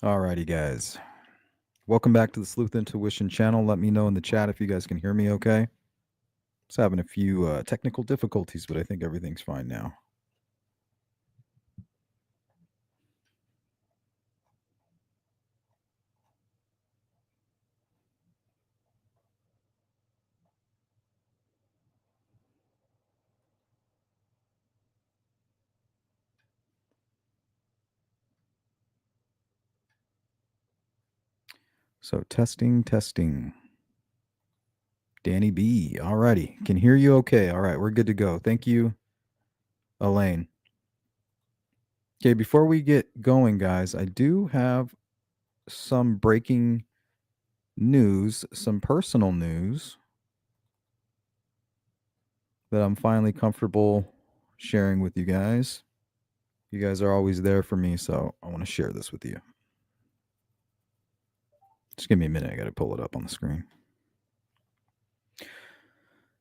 Alrighty, guys. Welcome back to the Sleuth Intuition channel. Let me know in the chat if you guys can hear me okay. Just having a few technical difficulties, but I think everything's fine now. So testing. Danny B. Alrighty. Can hear you okay. All right, we're good to go. Thank you, Elaine. Okay, before we get going, guys, I do have some breaking news, some personal news that I'm finally comfortable sharing with you guys. You guys are always there for me, so I want to share this with you. Just give me a minute. I got to pull it up on the screen.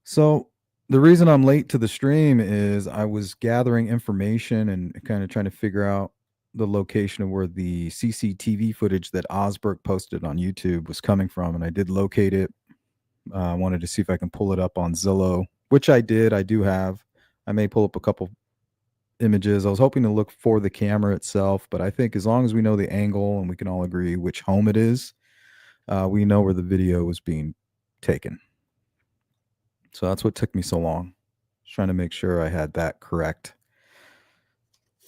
So, the reason I'm late to the stream is I was gathering information and kind of trying to figure out the location of where the CCTV footage that Osberg posted on YouTube was coming from. And I did locate it. I wanted to see if I can pull it up on Zillow, which I did. I do have. I may pull up a couple images. I was hoping to look for the camera itself, but I think as long as we know the angle and we can all agree which home it is, we know where the video was being taken. So that's what took me so long. Just trying to make sure I had that correct.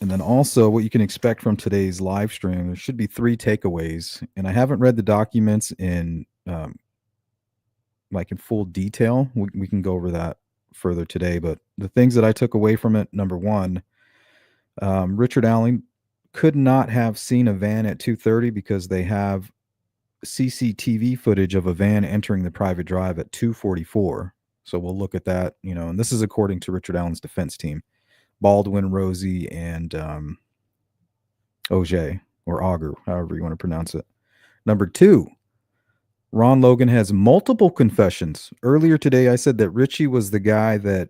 And then also what you can expect from today's live stream, there should be 3 takeaways. And I haven't read the documents in like in full detail. We can go over that further today. But the things that I took away from it, number one, Richard Allen could not have seen a van at 2:30 because they have CCTV footage of a van entering the private drive at 2:44. So we'll look at that, and this is according to Richard Allen's defense team, Baldwin, Rosie, and Auger, or Auger, however you want to pronounce it. Number 2, Ron Logan has multiple confessions. Earlier today, I said that Ricci was the guy that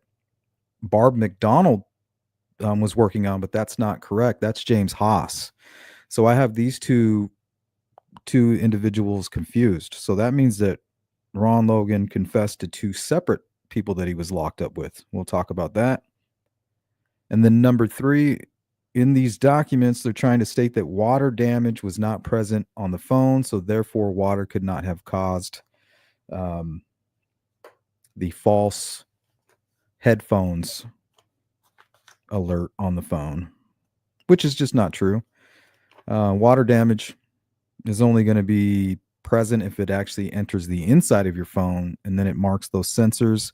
Barb McDonald was working on, but that's not correct. That's James Haas. So I have these two individuals confused. So that means that Ron Logan confessed to 2 separate people that he was locked up with. We'll talk about that. And then number 3, in these documents, they're trying to state that water damage was not present on the phone, so therefore water could not have caused the false headphones alert on the phone, which is just not true. Water damage is only going to be present if it actually enters the inside of your phone, and then it marks those sensors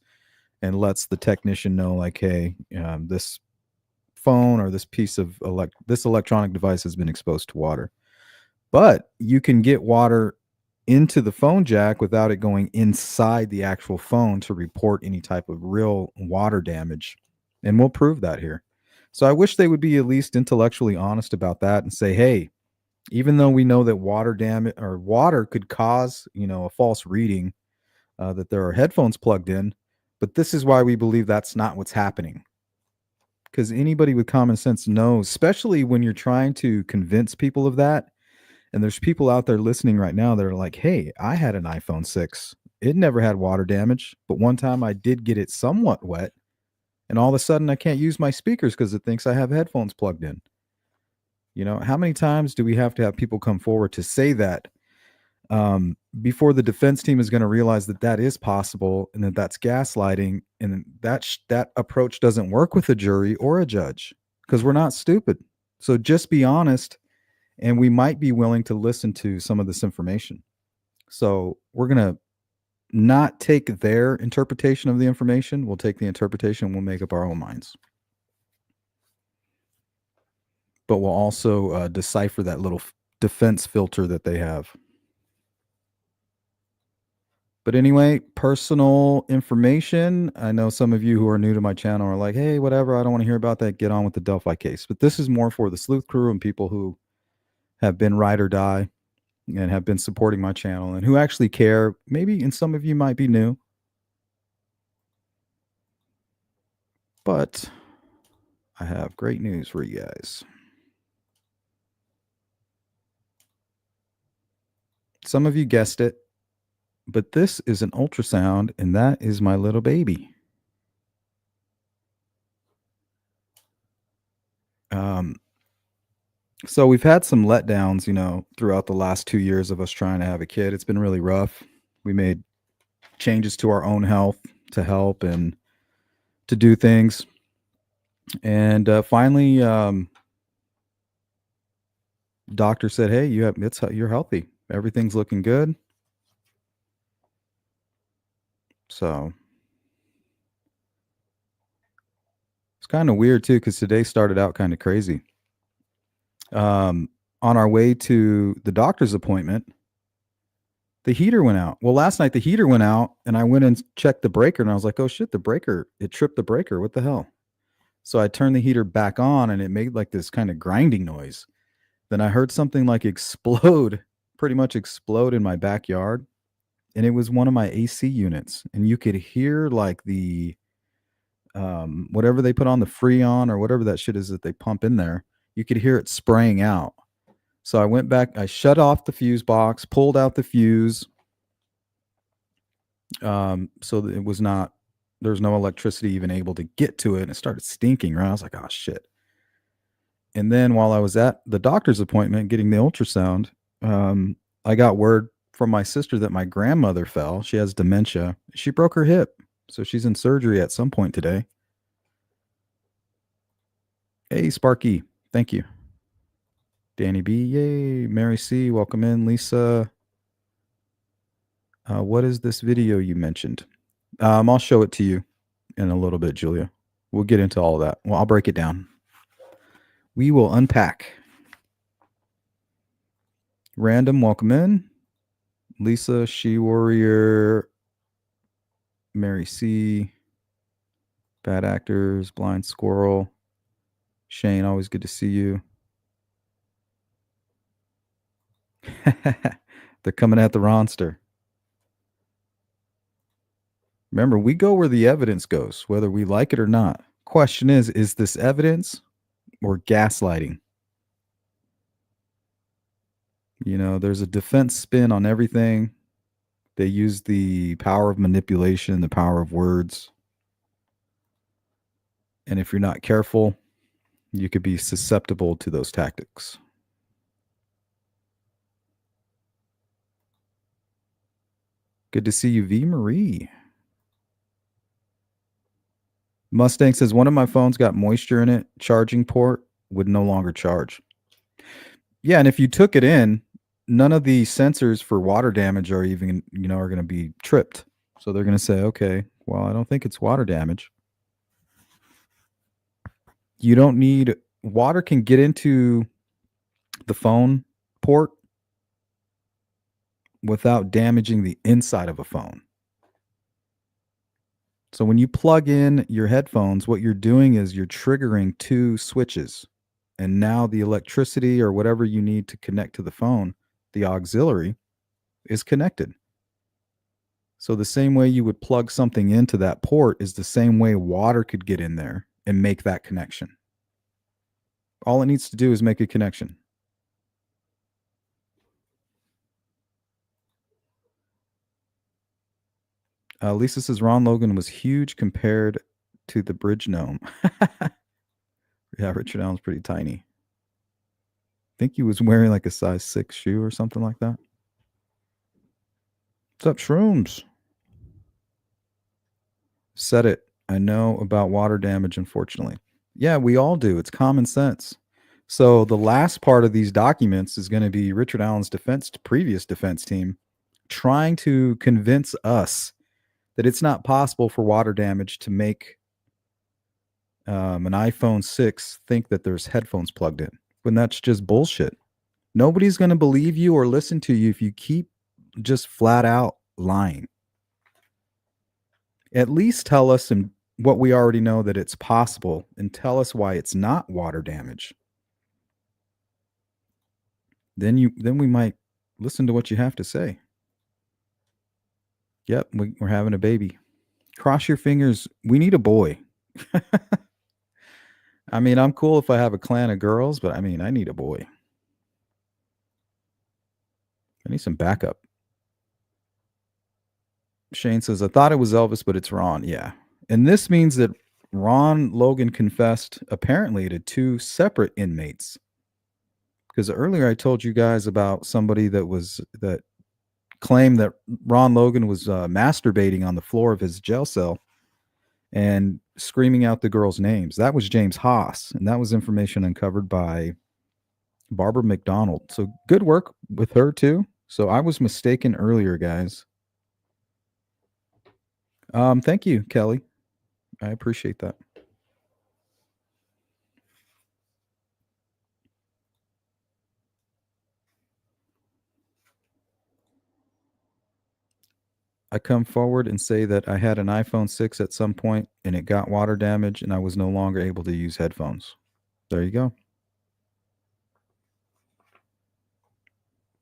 and lets the technician know, like, hey, this phone or this piece of this electronic device has been exposed to water. But you can get water into the phone jack without it going inside the actual phone to report any type of real water damage. And we'll prove that here. So I wish they would be at least intellectually honest about that and say, hey, even though we know that water damage or water could cause, a false reading, that there are headphones plugged in, but this is why we believe that's not what's happening. Because anybody with common sense knows, especially when you're trying to convince people of that. And there's people out there listening right now that are like, hey, I had an iPhone 6. It never had water damage, but one time I did get it somewhat wet. And all of a sudden I can't use my speakers because it thinks I have headphones plugged in. How many times do we have to have people come forward to say that before the defense team is going to realize that that is possible and that that's gaslighting, and that approach doesn't work with a jury or a judge because we're not stupid. So just be honest, and we might be willing to listen to some of this information. So we're going to not take their interpretation of the information. We'll take the interpretation and we'll make up our own minds. But we'll also decipher that little defense filter that they have. But anyway, personal information. I know some of you who are new to my channel are like, hey, whatever, I don't want to hear about that. Get on with the Delphi case. But this is more for the sleuth crew and people who have been ride or die and have been supporting my channel and who actually care. Maybe, and some of you might be new. But I have great news for you guys. Some of you guessed it, but this is an ultrasound, and that is my little baby. So we've had some letdowns, throughout the last 2 years of us trying to have a kid. It's been really rough. We made changes to our own health to help and to do things. And finally, doctor said, "Hey, you're healthy. Everything's looking good." So it's kind of weird too, because today started out kind of crazy. On our way to the doctor's appointment, the heater went out. Well, last night the heater went out, and I went and checked the breaker, and I was like, "Oh shit, it tripped the breaker. What the hell?" So I turned the heater back on, and it made like this kind of grinding noise. Then I heard something like explode, pretty much explode in my backyard, and it was one of my AC units, and you could hear like the whatever they put on the Freon or whatever that shit is that they pump in there. You could hear it spraying out. So I went back, I shut off the fuse box, pulled out the fuse. So that it was not, there was no electricity even able to get to it. And it started stinking, right? I was like, oh shit. And then while I was at the doctor's appointment getting the ultrasound, I got word from my sister that my grandmother fell. She has dementia. She broke her hip. So she's in surgery at some point today. Hey, Sparky. Thank you. Danny B. Yay. Mary C. Welcome in. Lisa. What is this video you mentioned? I'll show it to you in a little bit, Julia. We'll get into all of that. Well, I'll break it down. We will unpack. Random, welcome in. Lisa, She Warrior, Mary C. Bad Actors, Blind Squirrel. Shane, always good to see you. They're coming at the Ronster. Remember, we go where the evidence goes, whether we like it or not. Question is this evidence or gaslighting? There's a defense spin on everything. They use the power of manipulation, the power of words. And if you're not careful, you could be susceptible to those tactics. Good to see you, V. Marie. Mustang says, one of my phones got moisture in it. Charging port would no longer charge. Yeah, and if you took it in, none of the sensors for water damage are even, are going to be tripped. So they're going to say, okay, well, I don't think it's water damage. You don't need, water can get into the phone port without damaging the inside of a phone. So when you plug in your headphones, what you're doing is you're triggering two switches. And now the electricity or whatever you need to connect to the phone, the auxiliary, is connected. So the same way you would plug something into that port is the same way water could get in there and make that connection. All it needs to do is make a connection. Lisa says Ron Logan was huge compared to the bridge gnome. Yeah, Richard Allen's pretty tiny. I think he was wearing like a size 6 shoe or something like that. What's up, Shrooms? Said it. I know about water damage, unfortunately. Yeah, we all do. It's common sense. So the last part of these documents is going to be Richard Allen's previous defense team trying to convince us that it's not possible for water damage to make an iPhone 6 think that there's headphones plugged in, when that's just bullshit. Nobody's going to believe you or listen to you if you keep just flat out lying. At least tell us what we already know, that it's possible, and tell us why it's not water damage. Then we might listen to what you have to say. Yep, we're having a baby. Cross your fingers. We need a boy. I mean, I'm cool if I have a clan of girls, but I mean, I need a boy. I I need some backup. Shane says, I thought it was Elvis, but it's Ron. Yeah. And this means that Ron Logan confessed apparently to 2 separate inmates. Because earlier I told you guys about somebody that claimed that Ron Logan was masturbating on the floor of his jail cell and screaming out the girls' names. That was James Haas, and that was information uncovered by Barbara McDonald. So good work with her too. So I was mistaken earlier, guys. Thank you, Kelly. I appreciate that. I come forward and say that I had an iPhone 6 at some point and it got water damage and I was no longer able to use headphones. There you go.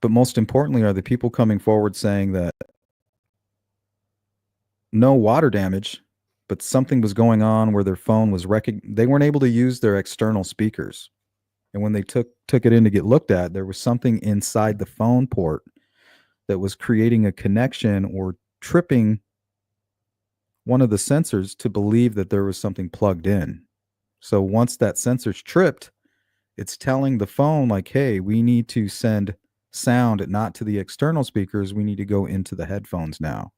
But most importantly, are the people coming forward saying that no water damage, but something was going on where their phone was they weren't able to use their external speakers. And when they took it in to get looked at, there was something inside the phone port that was creating a connection or tripping one of the sensors to believe that there was something plugged in. So once that sensor's tripped, it's telling the phone like, hey, we need to send sound not to the external speakers. We need to go into the headphones now.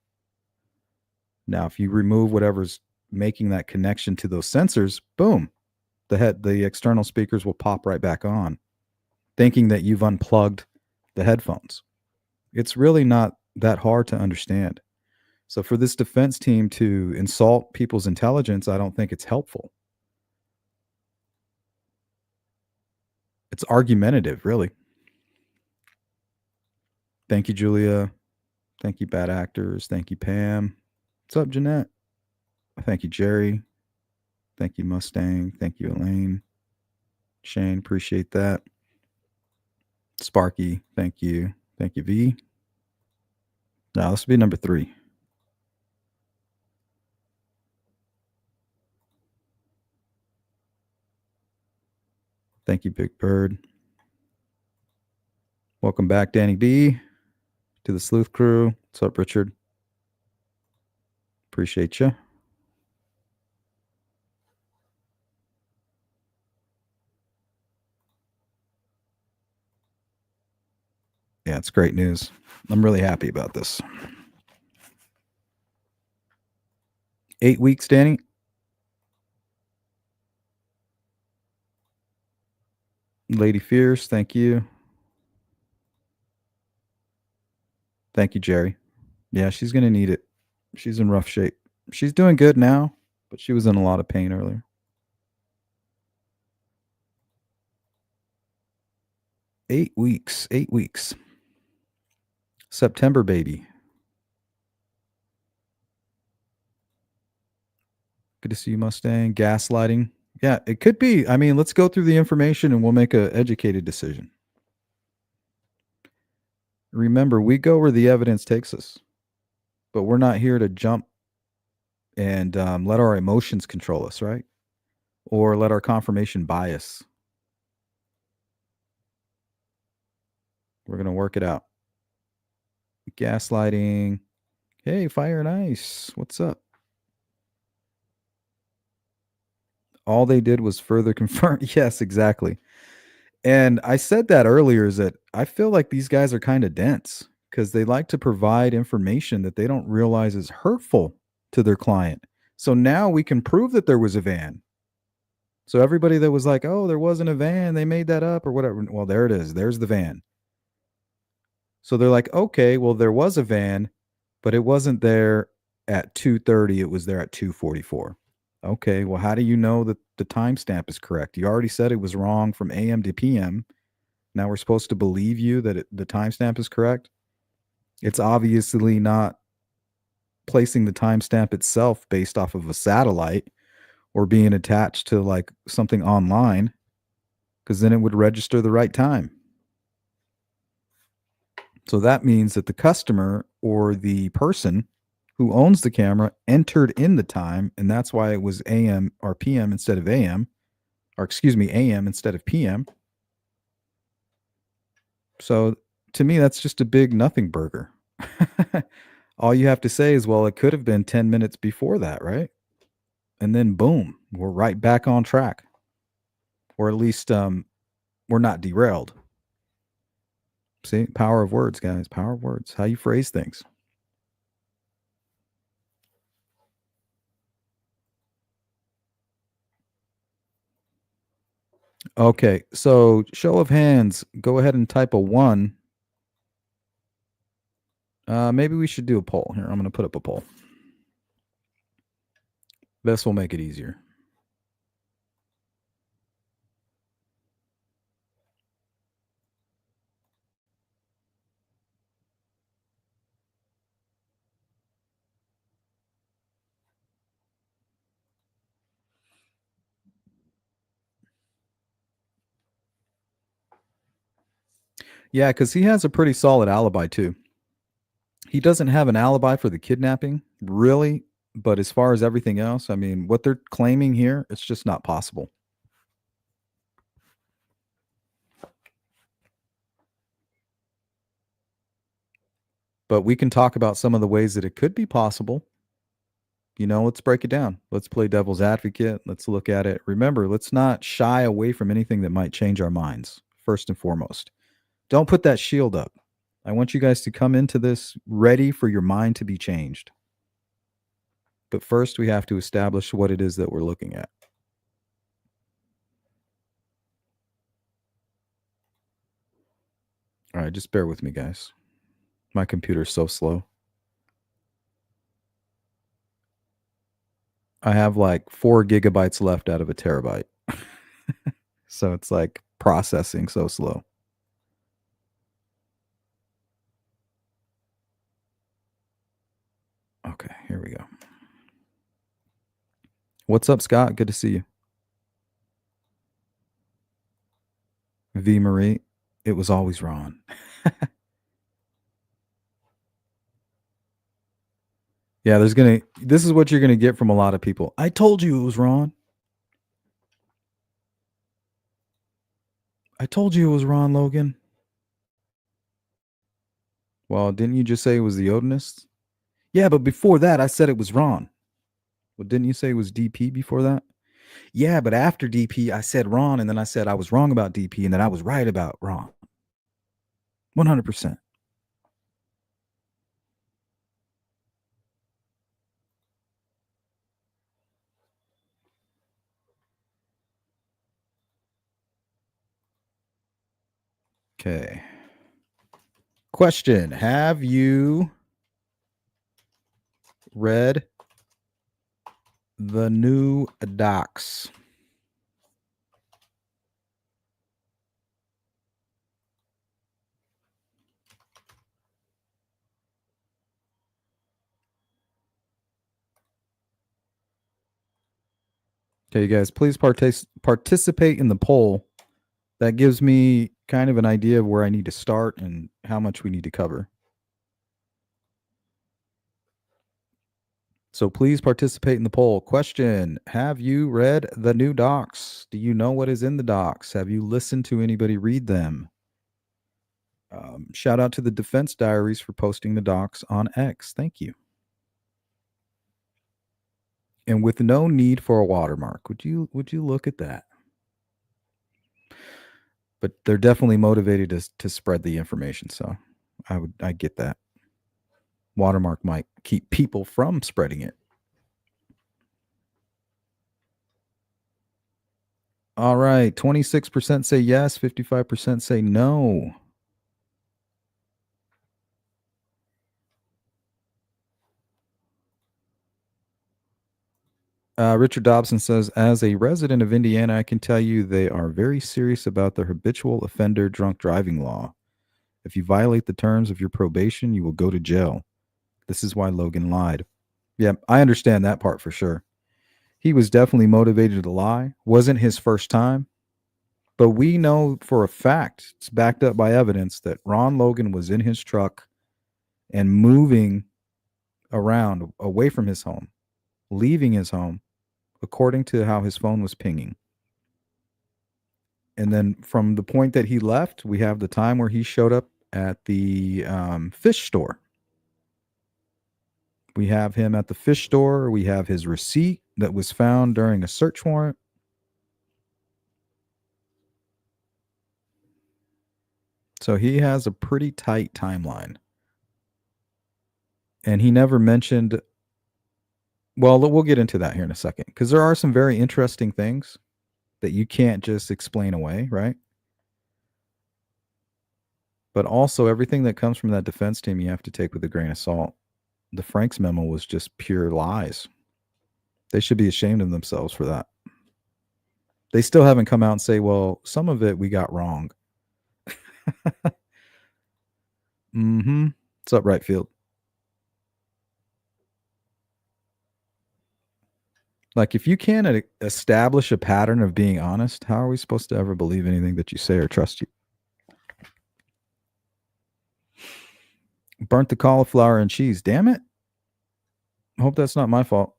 Now, if you remove whatever's making that connection to those sensors, boom, the external speakers will pop right back on, thinking that you've unplugged the headphones. It's really not that hard to understand. So for this defense team to insult people's intelligence, I don't think it's helpful. It's argumentative, really. Thank you, Julia. Thank you, Bad Actors. Thank you, Pam. What's up, Jeanette? Thank you, Jerry. Thank you, Mustang. Thank you, Elaine. Shane, appreciate that. Sparky, thank you. Thank you, V. Now, this will be number 3. Thank you, Big Bird. Welcome back, Danny B, to the Sleuth Crew. What's up, Richard? Appreciate you. Yeah, it's great news. I'm really happy about this. 8 weeks, Danny. Lady Fierce, thank you. Thank you, Jerry. Yeah, she's going to need it. She's in rough shape. She's doing good now, but she was in a lot of pain earlier. 8 weeks. 8 weeks. September, baby. Good to see you, Mustang. Gaslighting. Yeah, it could be. I mean, let's go through the information and we'll make an educated decision. Remember, we go where the evidence takes us, but we're not here to jump and let our emotions control us, right? Or let our confirmation bias. We're going to work it out. Gaslighting. Hey, Fire and Ice. What's up? All they did was further confirm. Yes, exactly. And I said that earlier is that I feel like these guys are kind of dense because they like to provide information that they don't realize is hurtful to their client. So now we can prove that there was a van. So everybody that was like, oh, there wasn't a van, they made that up or whatever. Well, there it is. There's the van. So they're like, okay, well, there was a van, but it wasn't there at 2:30. It was there at 2:44. Okay, well, how do you know that the timestamp is correct? You already said it was wrong from AM to PM. Now we're supposed to believe you that the timestamp is correct? It's obviously not placing the timestamp itself based off of a satellite or being attached to like something online, because then it would register the right time. So that means that the customer or the person who owns the camera entered in the time, and that's why it was AM or PM instead of AM, or excuse me, AM instead of PM. So to me, that's just a big nothing burger. All you have to say is, well, it could have been 10 minutes before that, right? And then boom, we're right back on track. Or at least we're not derailed. See, power of words, guys. Power of words. How you phrase things. Okay, so show of hands. Go ahead and type a 1. Maybe we should do a poll. Here, I'm going to put up a poll. This will make it easier. Yeah, because he has a pretty solid alibi, too. He doesn't have an alibi for the kidnapping, really. But as far as everything else, I mean, what they're claiming here, it's just not possible. But we can talk about some of the ways that it could be possible. Let's break it down. Let's play devil's advocate. Let's look at it. Remember, let's not shy away from anything that might change our minds, first and foremost. Don't put that shield up. I want you guys to come into this ready for your mind to be changed. But first, we have to establish what it is that we're looking at. All right, just bear with me, guys. My computer's so slow. I have like 4 gigabytes left out of a terabyte. So it's like processing so slow. Okay, here we go. What's up, Scott? Good to see you. V. Marie, it was always Ron. Yeah, this is what you're gonna get from a lot of people. I told you it was Ron. I told you it was Ron Logan. Well, didn't you just say it was the Odinist? Yeah, but before that, I said it was Ron. Well, didn't you say it was DP before that? Yeah, but after DP, I said Ron, and then I said I was wrong about DP, and then I was right about Ron. 100%. Okay. Question: have you read the new docs? Okay, you guys, please participate in the poll. That gives me kind of an idea of where I need to start and how much we need to cover. So please participate in the poll. Question: have you read the new docs? Do you know what is in the docs? Have you listened to anybody read them? Shout out to the Defense Diaries for posting the docs on X. Thank you. And with no need for a watermark. Would you look at that? But they're definitely motivated to spread the information, so I get that. Watermark might keep people from spreading it. All right, 26% say yes, 55% say no. Richard Dobson says, as a resident of Indiana, I can tell you they are very serious about their habitual offender drunk driving law. If you violate the terms of your probation, you will go to jail. This is why Logan lied. Yeah, I understand that part for sure. He was definitely motivated to lie. Wasn't his first time. But we know for a fact, it's backed up by evidence, that Ron Logan was in his truck and moving around away from his home, leaving his home, according to how his phone was pinging. And then from the point that he left, we have the time where he showed up at the fish store. We have him at the fish store. We have his receipt that was found during a search warrant. So he has a pretty tight timeline. And he never mentioned, well, we'll get into that here in a second, because there are some very interesting things that you can't just explain away, right? But also, everything that comes from that defense team, you have to take with a grain of salt. The Franks memo was just pure lies. They should be ashamed of themselves for that. They still haven't come out and say, well, some of it we got wrong. Mm-hmm. What's up, right field? Like, if you can't establish a pattern of being honest, how are we supposed to ever believe anything that you say or trust you? Burnt the cauliflower and cheese. Damn it. I hope that's not my fault.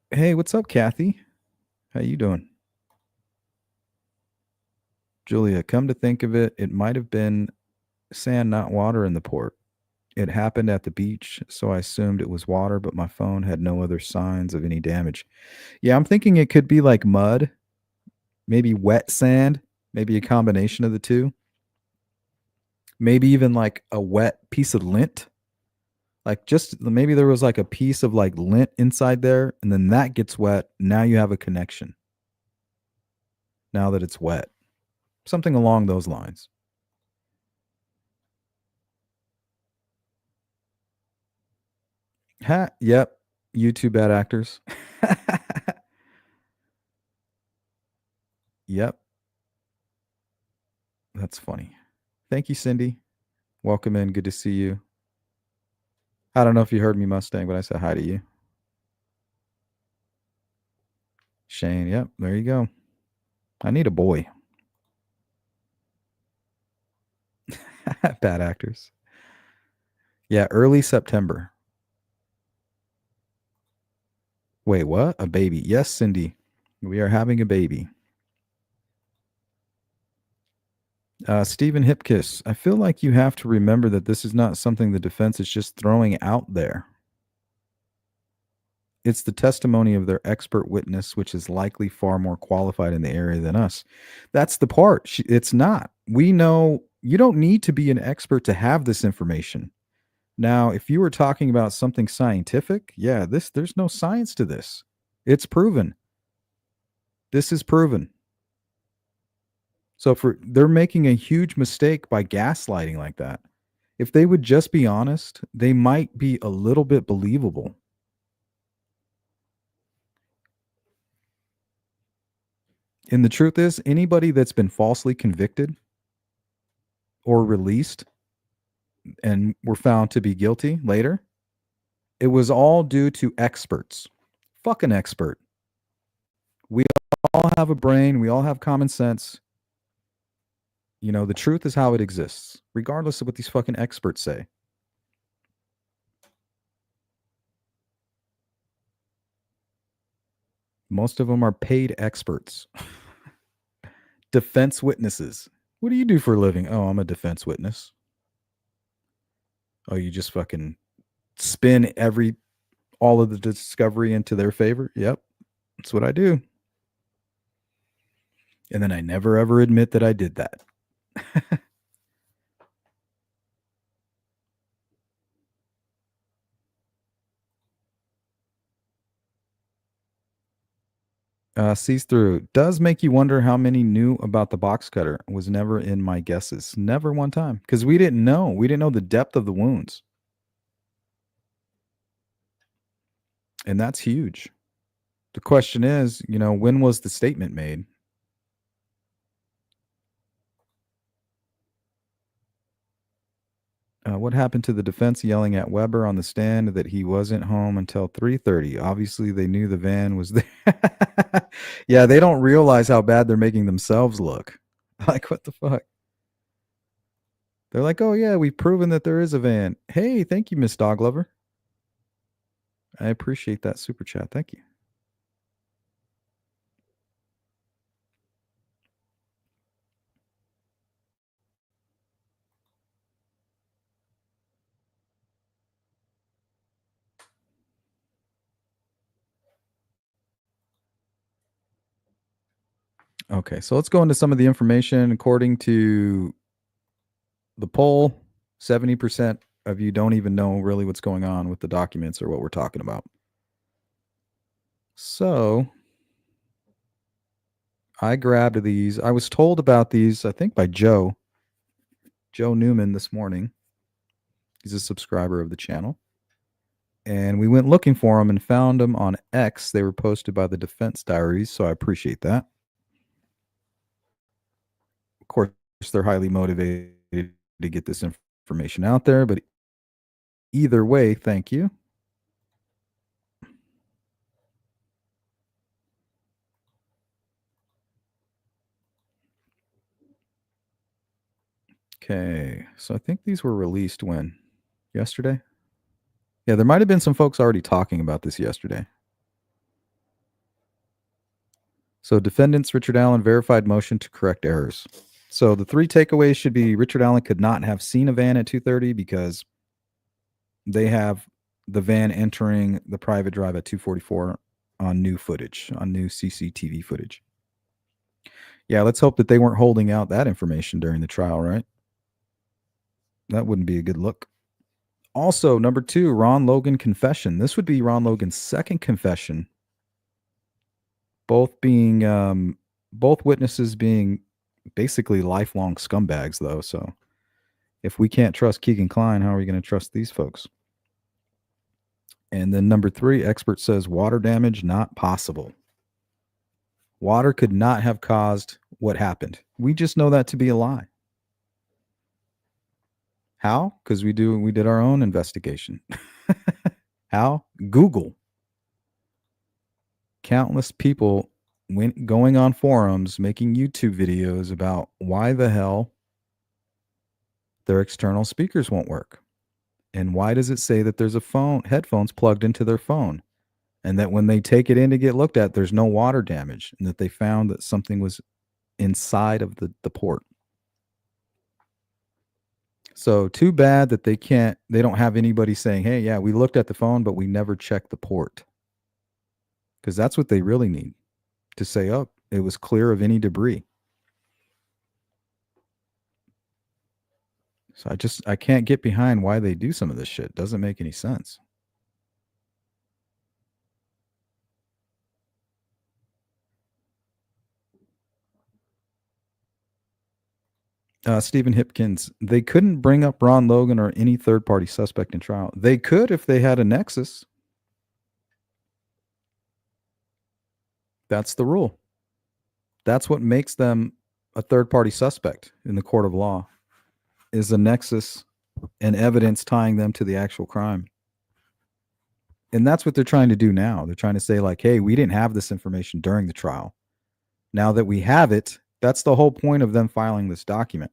Hey, what's up, Kathy? How you doing? Julia, come to think of it, it might have been sand, not water in the port. It happened at the beach, so I assumed it was water, but my phone had no other signs of any damage. Yeah, I'm thinking it could be like mud, maybe wet sand, maybe a combination of the two. Maybe even like a wet piece of lint. Like, just maybe there was like a piece of like lint inside there, and then that gets wet. Now you have a connection. Now that it's wet. Something along those lines. Ha, yep. You two bad actors. Yep. That's funny. Thank you, Cindy. Welcome in. Good to see you. I don't know if you heard me, Mustang, but I said hi to you. Shane. Yep. There you go. I need a boy. Bad actors. Yeah. Early September. Wait, what? A baby. Yes, Cindy. We are having a baby. Stephen Hipkiss, I feel like you have to remember that this is not something the defense is just throwing out there. It's the testimony of their expert witness, which is likely far more qualified in the area than us. That's the part. It's not. We know you don't need to be an expert to have this information. Now, if you were talking about something scientific, yeah, there's no science to this. It's proven. This is proven. So they're making a huge mistake by gaslighting like that. If they would just be honest, they might be a little bit believable. And the truth is, anybody that's been falsely convicted or released and were found to be guilty later, it was all due to experts. Fuck an expert. We all have a brain. We all have common sense. You know, the truth is how it exists, regardless of what these fucking experts say. Most of them are paid experts. Defense witnesses. What do you do for a living? Oh, I'm a defense witness. Oh, you just fucking spin all of the discovery into their favor? Yep. That's what I do. And then I never ever admit that I did that. Sees through. Does make you wonder how many knew about the box cutter. Was never in my guesses. Never one time. Because we didn't know. We didn't know the depth of the wounds. And that's huge. The question is, when was the statement made? What happened to the defense yelling at Weber on the stand that he wasn't home until 3:30? Obviously, they knew the van was there. Yeah, they don't realize how bad they're making themselves look. Like, what the fuck? They're like, oh, yeah, we've proven that there is a van. Hey, thank you, Miss Dog Lover. I appreciate that super chat. Thank you. Okay, so let's go into some of the information. According to the poll, 70% of you don't even know really what's going on with the documents or what we're talking about. So I grabbed these. I was told about these, I think, by Joe Newman this morning. He's a subscriber of the channel. And we went looking for them and found them on X. They were posted by the Defense Diaries, so I appreciate that. Of course, they're highly motivated to get this information out there, but either way, thank you. Okay, so I think these were released when? Yesterday? Yeah, there might have been some folks already talking about this yesterday. So defendants Richard Allen verified motion to correct errors. So the three takeaways should be Richard Allen could not have seen a van at 2:30 because they have the van entering the private drive at 2:44 on new footage, on new CCTV footage. Yeah, let's hope that they weren't holding out that information during the trial, right? That wouldn't be a good look. Also, number 2, Ron Logan confession. This would be Ron Logan's second confession. Both witnesses being basically lifelong scumbags, though. So if we can't trust Keegan Kline, how are we going to trust these folks? And then number 3, expert says water damage not possible. Water could not have caused what happened. We just know that to be a lie. How? Because we did our own investigation. How? Google. Countless people went going on forums making YouTube videos about why the hell their external speakers won't work. And why does it say that there's headphones plugged into their phone? And that when they take it in to get looked at, there's no water damage, and that they found that something was inside of the port. So too bad that they don't have anybody saying, hey, yeah, we looked at the phone, but we never checked the port. Because that's what they really need to say, oh, it was clear of any debris. So I can't get behind why they do some of this shit. It doesn't make any sense. Stephen Hipkins, they couldn't bring up Ron Logan or any third-party suspect in trial. They could if they had a nexus. That's the rule. That's what makes them a third-party suspect in the court of law, is a nexus and evidence tying them to the actual crime. And that's what they're trying to do now. They're trying to say, like, hey, we didn't have this information during the trial. Now that we have it, that's the whole point of them filing this document.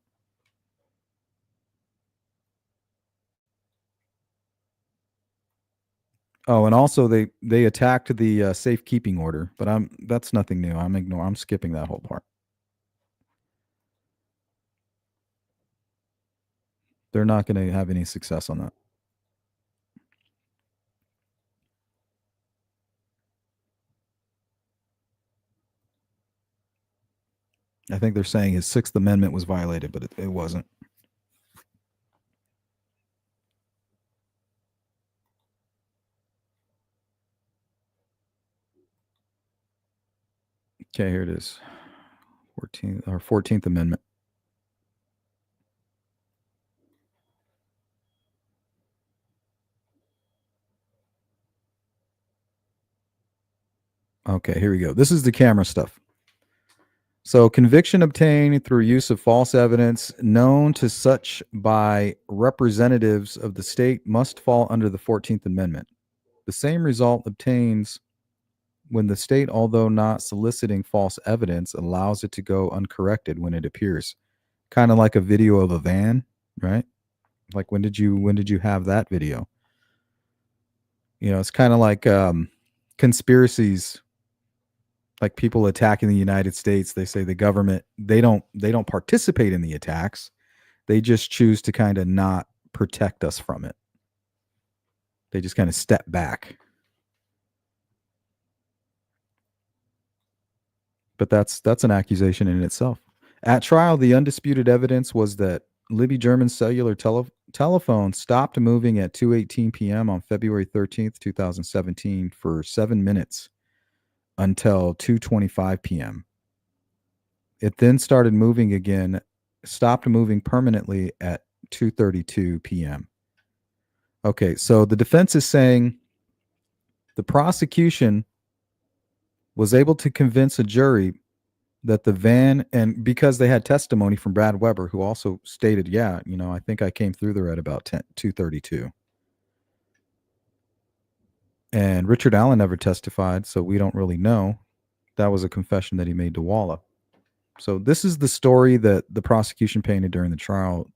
Oh, and also they attacked the safekeeping order, but that's nothing new. I'm skipping that whole part. They're not going to have any success on that. I think they're saying his Sixth Amendment was violated, but it wasn't. Okay, here it is. 14th Amendment. Okay, here we go. This is the camera stuff. So, conviction obtained through use of false evidence known to such by representatives of the state must fall under the 14th Amendment. The same result obtains when the state, although not soliciting false evidence, allows it to go uncorrected when it appears. Kind of like a video of a van, right? Like when did you have that video? You know, it's kind of like conspiracies, like people attacking the United States. They say the government, they don't participate in the attacks. They just choose to kind of not protect us from it. They just kind of step back. But that's an accusation in itself. At trial, the undisputed evidence was that Libby German's cellular telephone stopped moving at 2:18 p.m. on February 13th, 2017 for 7 minutes until 2:25 p.m. It then started moving again, stopped moving permanently at 2:32 p.m. Okay, so the defense is saying the prosecution was able to convince a jury that the van, and because they had testimony from Brad Weber, who also stated, yeah, I think I came through there at about 2:32. And Richard Allen never testified, so we don't really know. That was a confession that he made to Walla. So this is the story that the prosecution painted during the trial,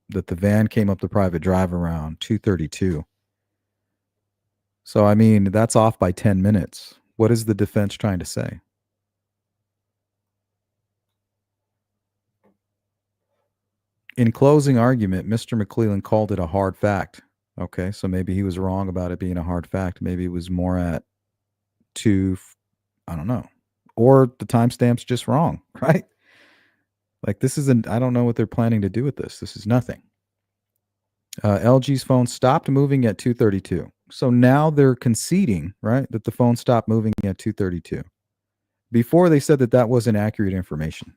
that the van came up the private drive around 2:32. So, I mean, that's off by 10 minutes. What is the defense trying to say? In closing argument, Mr. McClellan called it a hard fact. Okay, so maybe he was wrong about it being a hard fact. Maybe it was more at I don't know. Or the timestamp's just wrong, right? Like this isn't, I don't know what they're planning to do with this. This is nothing. LG's phone stopped moving at 2:32. So now they're conceding, right, that the phone stopped moving at 2:32. Before they said that that wasn't accurate information.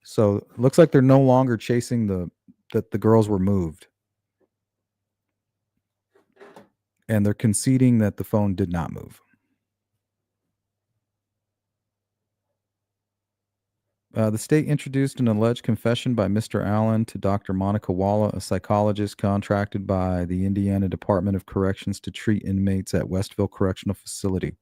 So it looks like they're no longer chasing that the girls were moved. And they're conceding that the phone did not move. The state introduced an alleged confession by Mr. Allen to Dr. Monica Walla, a psychologist contracted by the Indiana Department of Corrections to treat inmates at Westville Correctional Facility.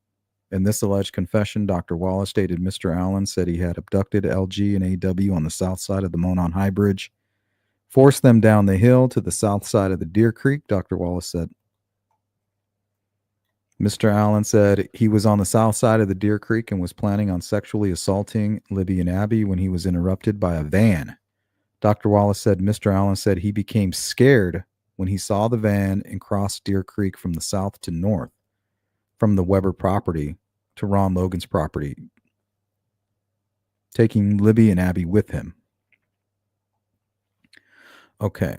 In this alleged confession, Dr. Walla stated Mr. Allen said he had abducted LG and AW on the south side of the Monon High Bridge, forced them down the hill to the south side of the Deer Creek, Dr. Walla said. Mr. Allen said he was on the south side of the Deer Creek and was planning on sexually assaulting Libby and Abby when he was interrupted by a van. Dr. Wallace said Mr. Allen said he became scared when he saw the van and crossed Deer Creek from the south to north, from the Weber property to Ron Logan's property, taking Libby and Abby with him. Okay.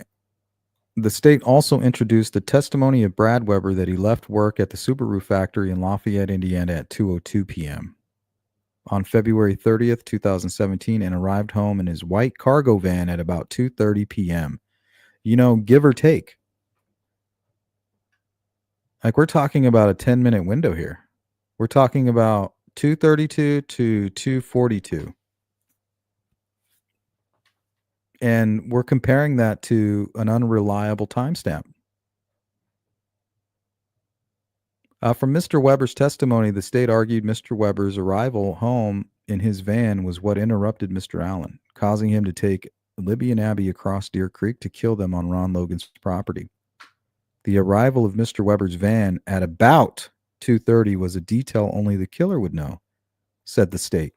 The state also introduced the testimony of Brad Weber that he left work at the Subaru factory in Lafayette, Indiana at 2:02 p.m. on February 30th, 2017, and arrived home in his white cargo van at about 2:30 p.m. Give or take. Like, we're talking about a 10-minute window here. We're talking about 2:32 to 2:42. And we're comparing that to an unreliable timestamp. From Mr. Weber's testimony, the state argued Mr. Weber's arrival home in his van was what interrupted Mr. Allen, causing him to take Libby and Abby across Deer Creek to kill them on Ron Logan's property. The arrival of Mr. Weber's van at about 2:30 was a detail only the killer would know, said the state.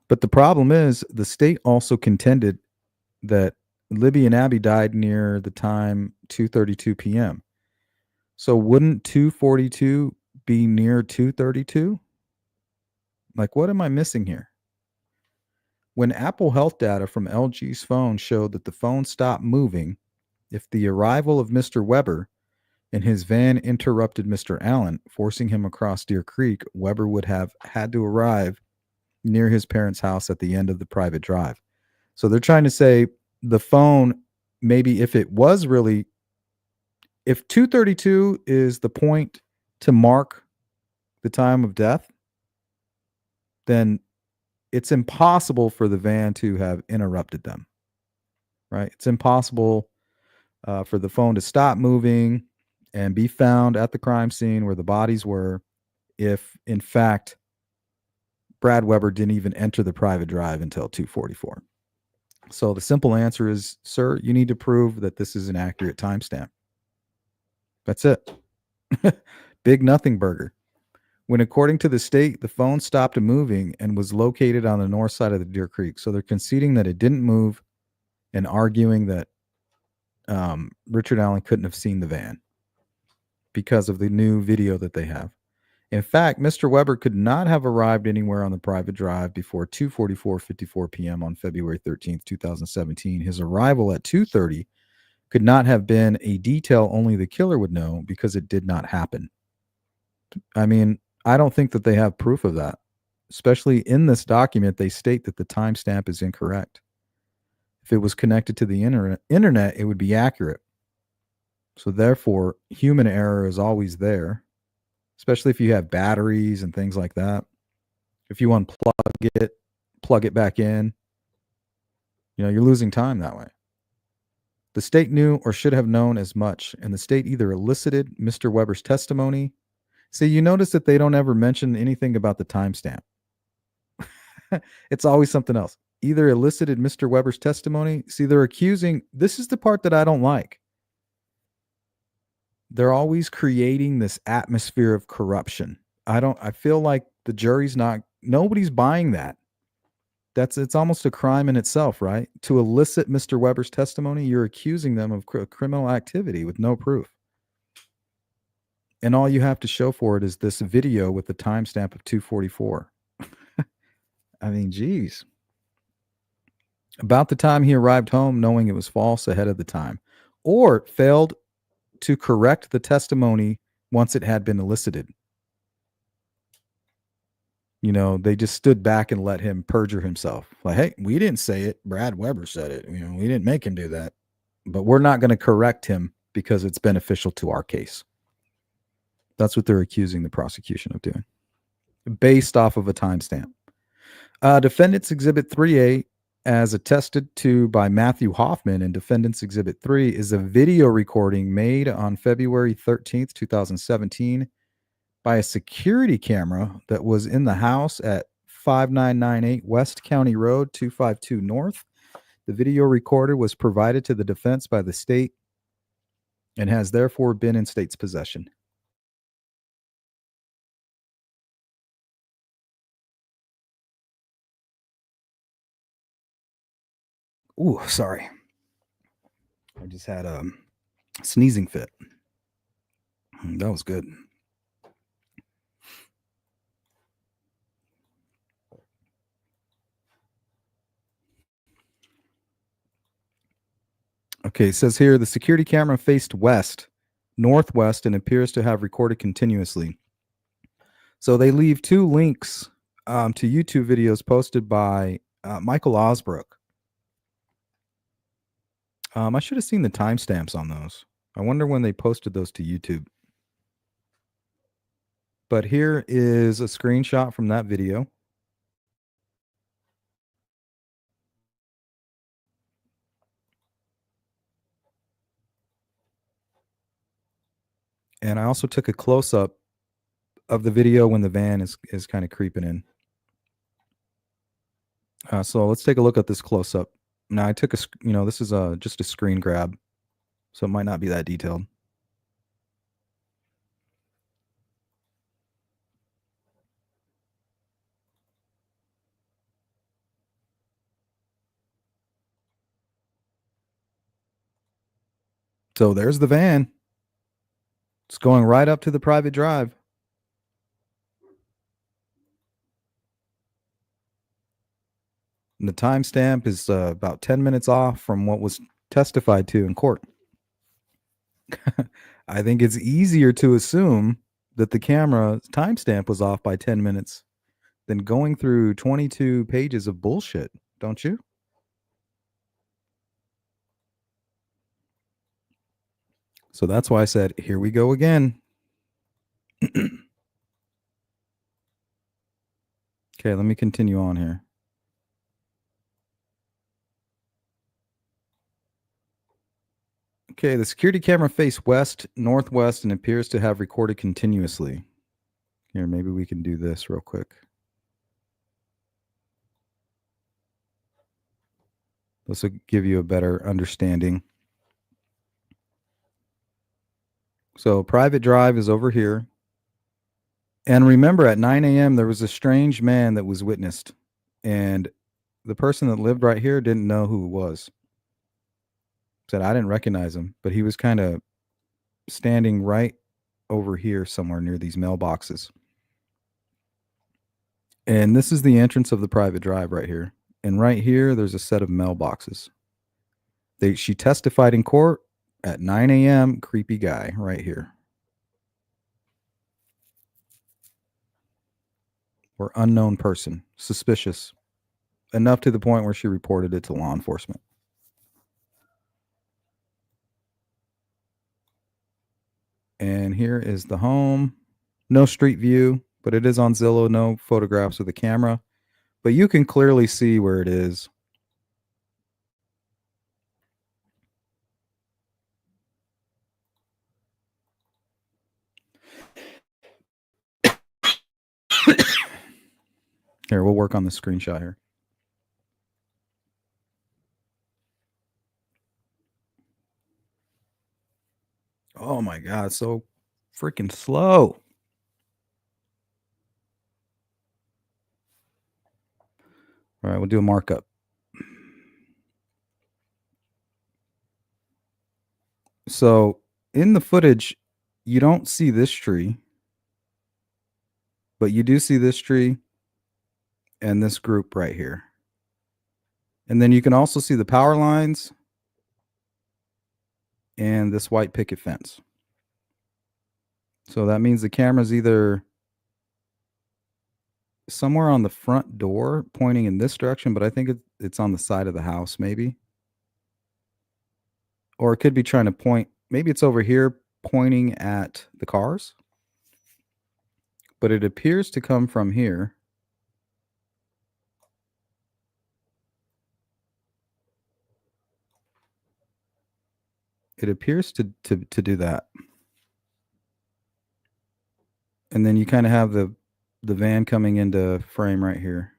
But the problem is, the state also contended that Libby and Abby died near the time 2:32 p.m. So wouldn't 2:42 be near 2:32? Like, what am I missing here? When Apple Health data from LG's phone showed that the phone stopped moving, if the arrival of Mr. Weber and his van interrupted Mr. Allen, forcing him across Deer Creek, Weber would have had to arrive near his parents' house at the end of the private drive. So they're trying to say the phone, maybe if 2:32 is the point to mark the time of death, then it's impossible for the van to have interrupted them, right? It's impossible for the phone to stop moving and be found at the crime scene where the bodies were if, in fact, Brad Weber didn't even enter the private drive until 2:44. So the simple answer is, sir, you need to prove that this is an accurate timestamp. That's it. Big nothing burger. When, according to the state, the phone stopped moving and was located on the north side of the Deer Creek. So they're conceding that it didn't move and arguing that Richard Allen couldn't have seen the van because of the new video that they have. In fact, Mr. Weber could not have arrived anywhere on the private drive before 2:54 p.m. on February 13th, 2017. His arrival at 2:30 could not have been a detail only the killer would know because it did not happen. I mean, I don't think that they have proof of that. Especially in this document, they state that the timestamp is incorrect. If it was connected to the internet, it would be accurate. So therefore, human error is always there, especially if you have batteries and things like that. If you unplug it, plug it back in, you're losing time that way. The state knew or should have known as much, and the state either elicited Mr. Weber's testimony. See, you notice that they don't ever mention anything about the timestamp. It's always something else. Either elicited Mr. Weber's testimony. See, they're accusing. This is the part that I don't like. They're always creating this atmosphere of corruption. I feel like the jury's nobody's buying that. It's almost a crime in itself, right? To elicit Mr. Weber's testimony, you're accusing them of criminal activity with no proof. And all you have to show for it is this video with the timestamp of 2:44. I mean, geez. About the time he arrived home, knowing it was false ahead of the time, or failed to correct the testimony once it had been elicited. They just stood back and let him perjure himself. Like, hey, we didn't say it. Brad Weber said it. We didn't make him do that. But we're not going to correct him because it's beneficial to our case. That's what they're accusing the prosecution of doing, based off of a timestamp. Defendant's Exhibit 3A, as attested to by Matthew Hoffman in Defendant's Exhibit 3, is a video recording made on February 13th, 2017 by a security camera that was in the house at 5998 West County Road, 252 North. The video recorder was provided to the defense by the state and has therefore been in state's possession. Ooh, sorry. I just had a sneezing fit. That was good. Okay, it says here the security camera faced northwest, and appears to have recorded continuously. So they leave two links to YouTube videos posted by Michael Osbrook. I should have seen the timestamps on those. I wonder when they posted those to YouTube. But here is a screenshot from that video. And I also took a close-up of the video when the van is kind of creeping in. So let's take a look at this close-up. Now I took this is just a screen grab, so it might not be that detailed. So there's the van. It's going right up to the private drive. And the timestamp is about 10 minutes off from what was testified to in court. I think it's easier to assume that the camera timestamp was off by 10 minutes than going through 22 pages of bullshit, don't you? So that's why I said, here we go again. Okay, let me continue on here. Okay, the security camera faced northwest, and appears to have recorded continuously. Here, maybe we can do this real quick. This will give you a better understanding. So private drive is over here. And remember, at 9 a.m., there was a strange man that was witnessed. And the person that lived right here didn't know who it was. Said, I didn't recognize him, but he was kind of standing right over here somewhere near these mailboxes. And this is the entrance of the private drive right here. And right here, there's a set of mailboxes. She testified in court at 9 a.m. Creepy guy right here. Or unknown person. Suspicious. Enough to the point where she reported it to law enforcement. And here is the home. No street view, but it is on Zillow. No photographs with the camera. But you can clearly see where it is. Here, we'll work on the screenshot here. Oh my God, so freaking slow. All right, we'll do a markup. So in the footage, you don't see this tree, but you do see this tree and this group right here. And then you can also see the power lines and this white picket fence. So that means the camera's either somewhere on the front door pointing in this direction, but I think it's on the side of the house maybe. Or it could be trying to point, maybe it's over here pointing at the cars. But it appears to come from here. It appears to do that. And then you kind of have the van coming into frame right here.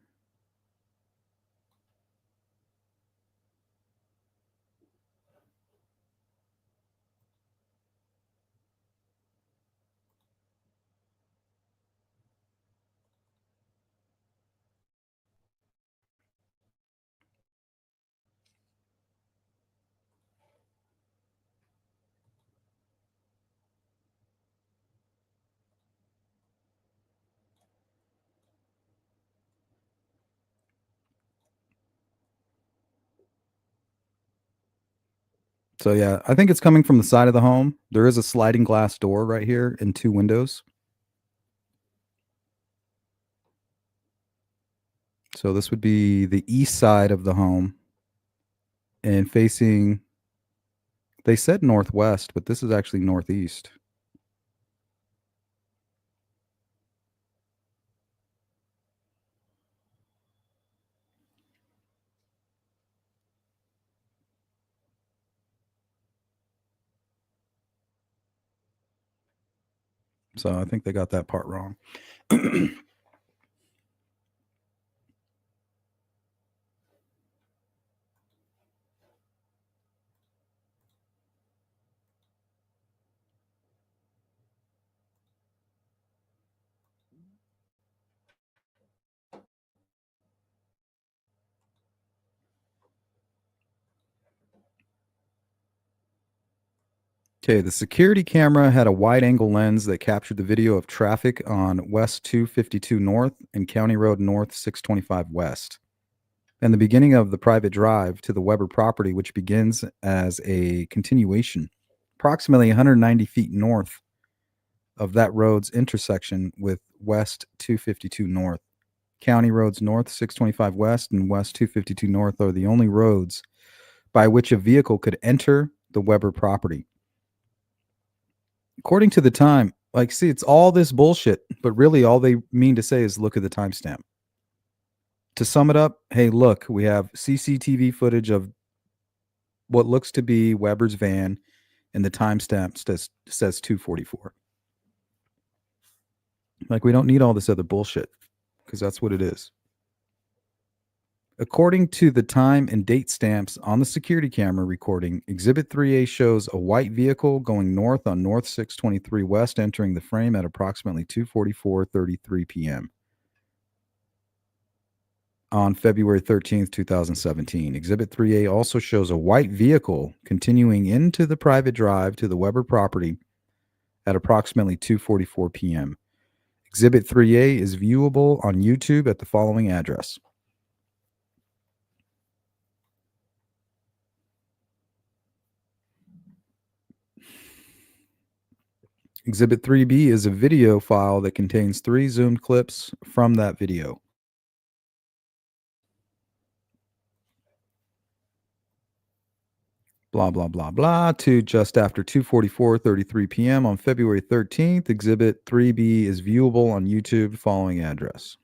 So yeah, I think it's coming from the side of the home. There is a sliding glass door right here and 2 windows. So this would be the east side of the home and facing, they said northwest, but this is actually northeast. So I think they got that part wrong. Okay, the security camera had a wide-angle lens that captured the video of traffic on West 252 North and County Road North 625 West, and the beginning of the private drive to the Weber property, which begins as a continuation, approximately 190 feet north of that road's intersection with West 252 North. County Roads North 625 West and West 252 North are the only roads by which a vehicle could enter the Weber property. According to the time, like, see, it's all this bullshit, but really all they mean to say is look at the timestamp. To sum it up, hey, look, we have CCTV footage of what looks to be Weber's van, and the timestamp says 2:44. Like, we don't need all this other bullshit, because that's what it is. According to the time and date stamps on the security camera recording, Exhibit 3A shows a white vehicle going north on North 623 West entering the frame at approximately 2:44:33 p.m. on February 13th, 2017. Exhibit 3A also shows a white vehicle continuing into the private drive to the Weber property at approximately 2:44 p.m. Exhibit 3A is viewable on YouTube at the following address. Exhibit 3B is a video file that contains 3 zoomed clips from that video. Blah, blah, blah, blah, to just after 2:44:33 p.m. on February 13th. Exhibit 3B is viewable on YouTube, following address.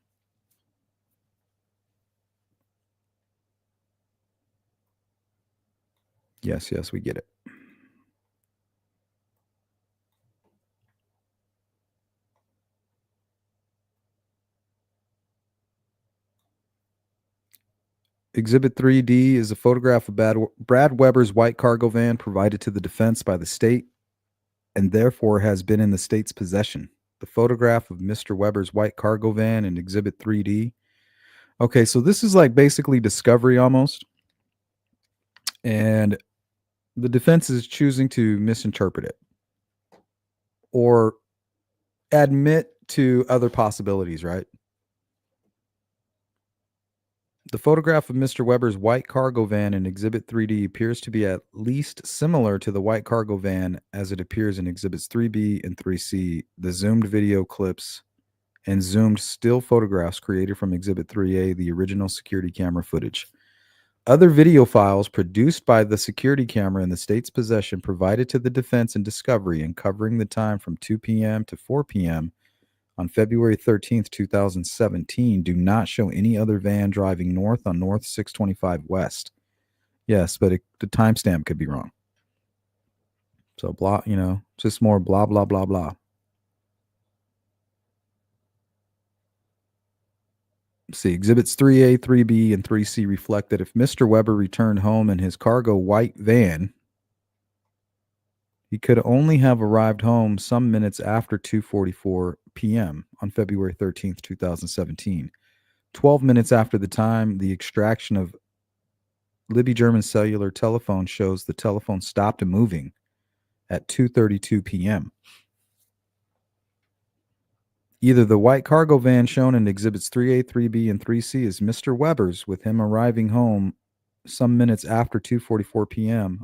Yes, we get it. Exhibit 3D is a photograph of Brad Weber's white cargo van provided to the defense by the state and therefore has been in the state's possession. The photograph of Mr. Weber's white cargo van in Exhibit 3D. Okay, so this is like basically discovery almost. And the defense is choosing to misinterpret it or admit to other possibilities, right? The photograph of Mr. Weber's white cargo van in Exhibit 3D appears to be at least similar to the white cargo van as it appears in Exhibits 3B and 3C, the zoomed video clips and zoomed still photographs created from Exhibit 3A, the original security camera footage. Other video files produced by the security camera in the state's possession provided to the defense in discovery and covering the time from 2 p.m. to 4 p.m. on February 13th, 2017 do not show any other van driving north on North 625 West. Yes, but the timestamp could be wrong. So blah, just more blah, blah, blah, blah. See, Exhibits 3A, 3B, and 3C reflect that if Mr. Weber returned home in his cargo white van, he could only have arrived home some minutes after 2:44 p.m. on February 13th, 2017. 12 minutes after the time the extraction of Libby German's cellular telephone shows the telephone stopped moving at 2:32 p.m. Either the white cargo van shown in Exhibits 3A, 3B, and 3C is Mr. Weber's, with him arriving home some minutes after 2:44 p.m.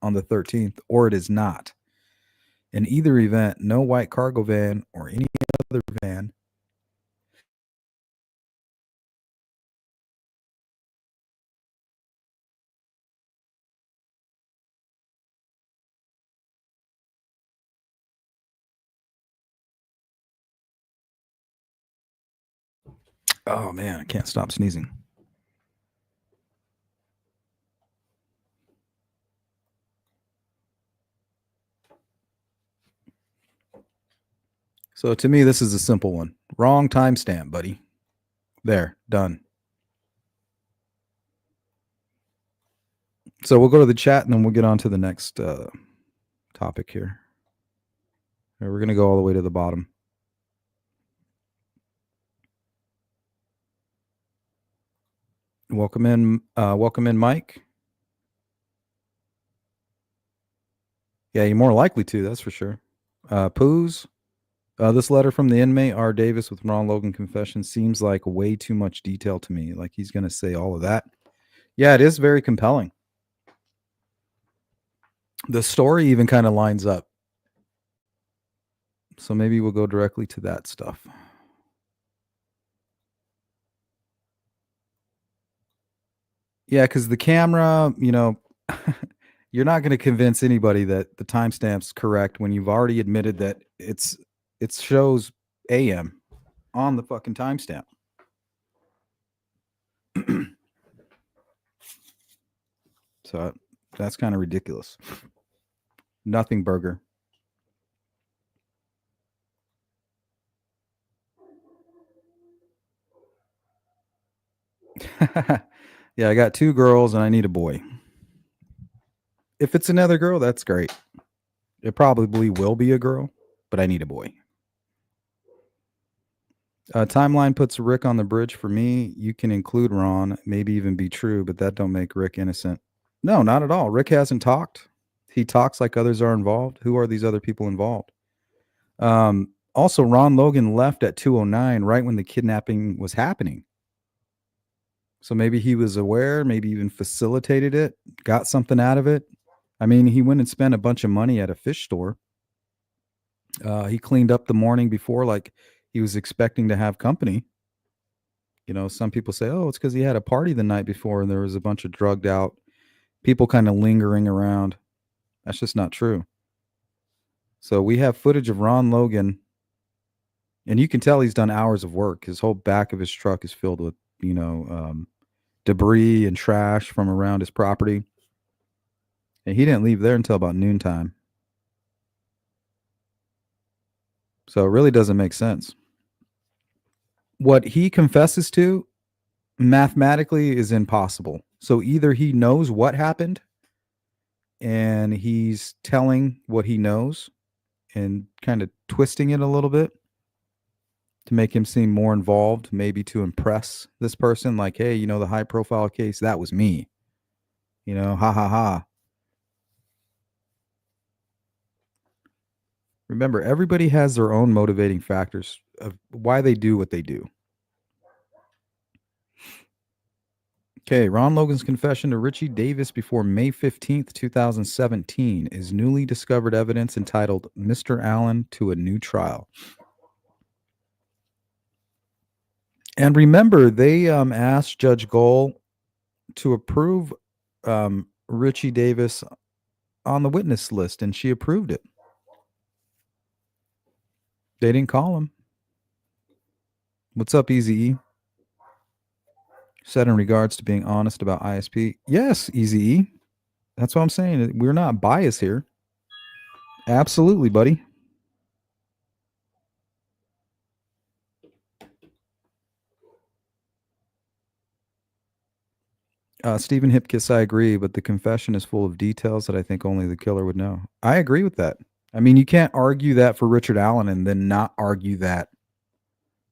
on the 13th, or it is not. In either event, no white cargo van or any other van Oh man, I can't stop sneezing. So to me, this is a simple one. Wrong timestamp, buddy. There, done. So we'll go to the chat and then we'll get on to the next topic here. We're going to go all the way to the bottom. Welcome in, Mike. Yeah, you're more likely to, that's for sure. Poos, this letter from the inmate, R. Davis, with Ron Logan confession seems like way too much detail to me. Like he's going to say all of that. Yeah, it is very compelling. The story even kind of lines up. So maybe we'll go directly to that stuff. Yeah, because the camera, you're not going to convince anybody that the timestamp's correct when you've already admitted that it shows AM on the fucking timestamp. So that's kind of ridiculous. Nothing burger. Yeah, I got 2 girls and I need a boy. If it's another girl, that's great. It probably will be a girl, but I need a boy. Timeline puts Rick on the bridge for me. You can include Ron, maybe even be true, but that don't make Rick innocent. No, not at all. Rick hasn't talked. He talks like others are involved. Who are these other people involved? Also, Ron Logan left at 2:09 right when the kidnapping was happening. So maybe he was aware, maybe even facilitated it, got something out of it. I mean, he went and spent a bunch of money at a fish store. He cleaned up the morning before like he was expecting to have company. Some people say, "Oh, it's because he had a party the night before and there was a bunch of drugged out people kind of lingering around." That's just not true. So we have footage of Ron Logan, and you can tell he's done hours of work. His whole back of his truck is filled with, debris and trash from around his property. And he didn't leave there until about noontime. So it really doesn't make sense. What he confesses to mathematically is impossible. So either he knows what happened and he's telling what he knows and kind of twisting it a little bit to make him seem more involved, maybe to impress this person, like, hey, the high profile case, that was me. Ha ha ha. Remember, everybody has their own motivating factors of why they do what they do. Okay, Ron Logan's confession to Ricci Davis before May 15th, 2017 is newly discovered evidence entitled Mr. Allen to a New Trial. And remember, they asked Judge Gohl to approve Ricci Davis on the witness list, and she approved it. They didn't call him. What's up, Eazy-E? Said in regards to being honest about ISP. Yes, Eazy-E. That's what I'm saying. We're not biased here. Absolutely, buddy. Stephen Hipkiss, I agree, but the confession is full of details that I think only the killer would know. I agree with that. I mean, you can't argue that for Richard Allen and then not argue that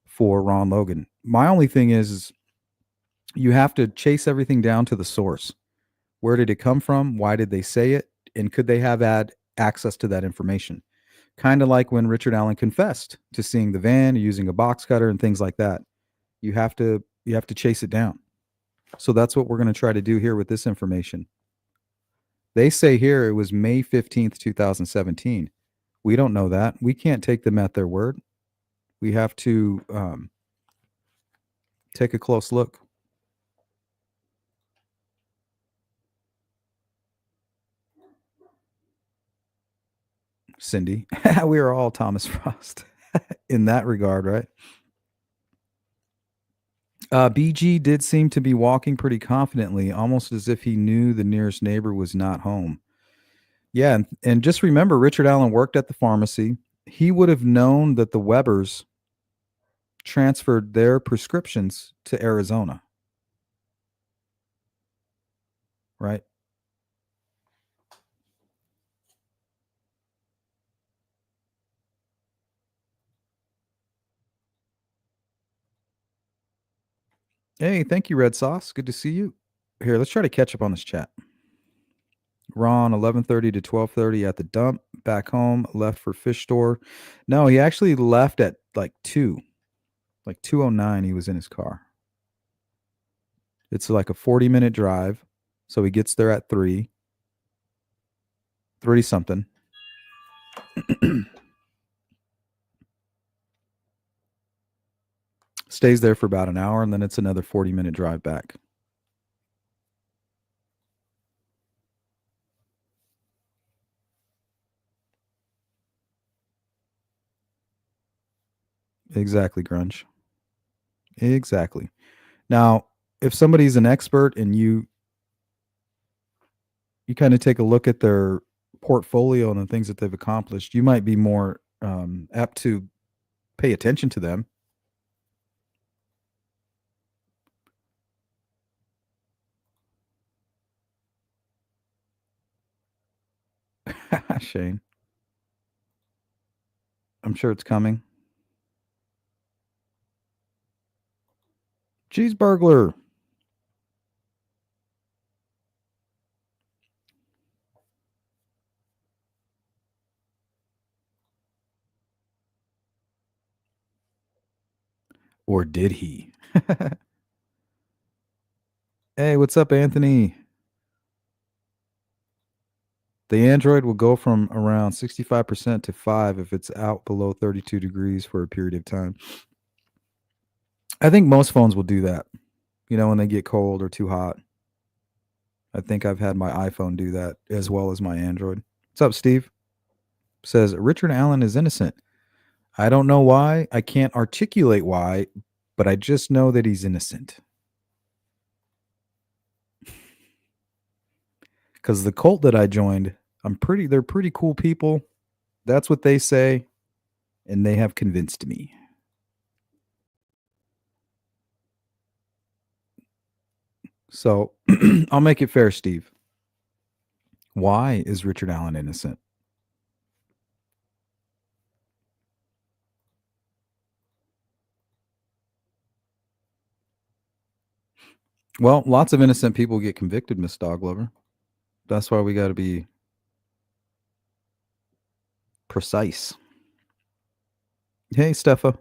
for Ron Logan. My only thing is you have to chase everything down to the source. Where did it come from? Why did they say it? And could they have had access to that information? Kind of like when Richard Allen confessed to seeing the van, using a box cutter and things like that. You have to chase it down. So that's what we're going to try to do here with this information. They say here it was May 15th, 2017. We don't know that. We can't take them at their word. We have to take a close look. Cindy, we are all Thomas Frost in that regard, right? BG did seem to be walking pretty confidently, almost as if he knew the nearest neighbor was not home. Yeah, and just remember, Richard Allen worked at the pharmacy. He would have known that the Webbers transferred their prescriptions to Arizona, right? Hey, thank you, Red Sauce. Good to see you. Here, let's try to catch up on this chat. Ron, 11:30 to 12:30 at the dump. Back home, left for fish store. No, he actually left at like 2:09. He was in his car. It's like a 40-minute drive, so he gets there at 3 something. Stays there for about an hour, and then it's another 40-minute drive back. Exactly, Grunge. Exactly. Now, if somebody's an expert and you kind of take a look at their portfolio and the things that they've accomplished, you might be more apt to pay attention to them. Shane. I'm sure it's coming. Cheeseburglar. Or did he? Hey, what's up, Anthony? The Android will go from around 65% to 5 if it's out below 32 degrees for a period of time. I think most phones will do that, when they get cold or too hot. I think I've had my iPhone do that as well as my Android. What's up, Steve? Says Richard Allen is innocent. I don't know why. I can't articulate why, but I just know that he's innocent. Because the cult that I joined, they're pretty cool people. That's what they say, and they have convinced me. So I'll make it fair, Steve. Why is Richard Allen innocent? Well, lots of innocent people get convicted, Miss Doglover. That's why we got to be precise. Hey, Steffa.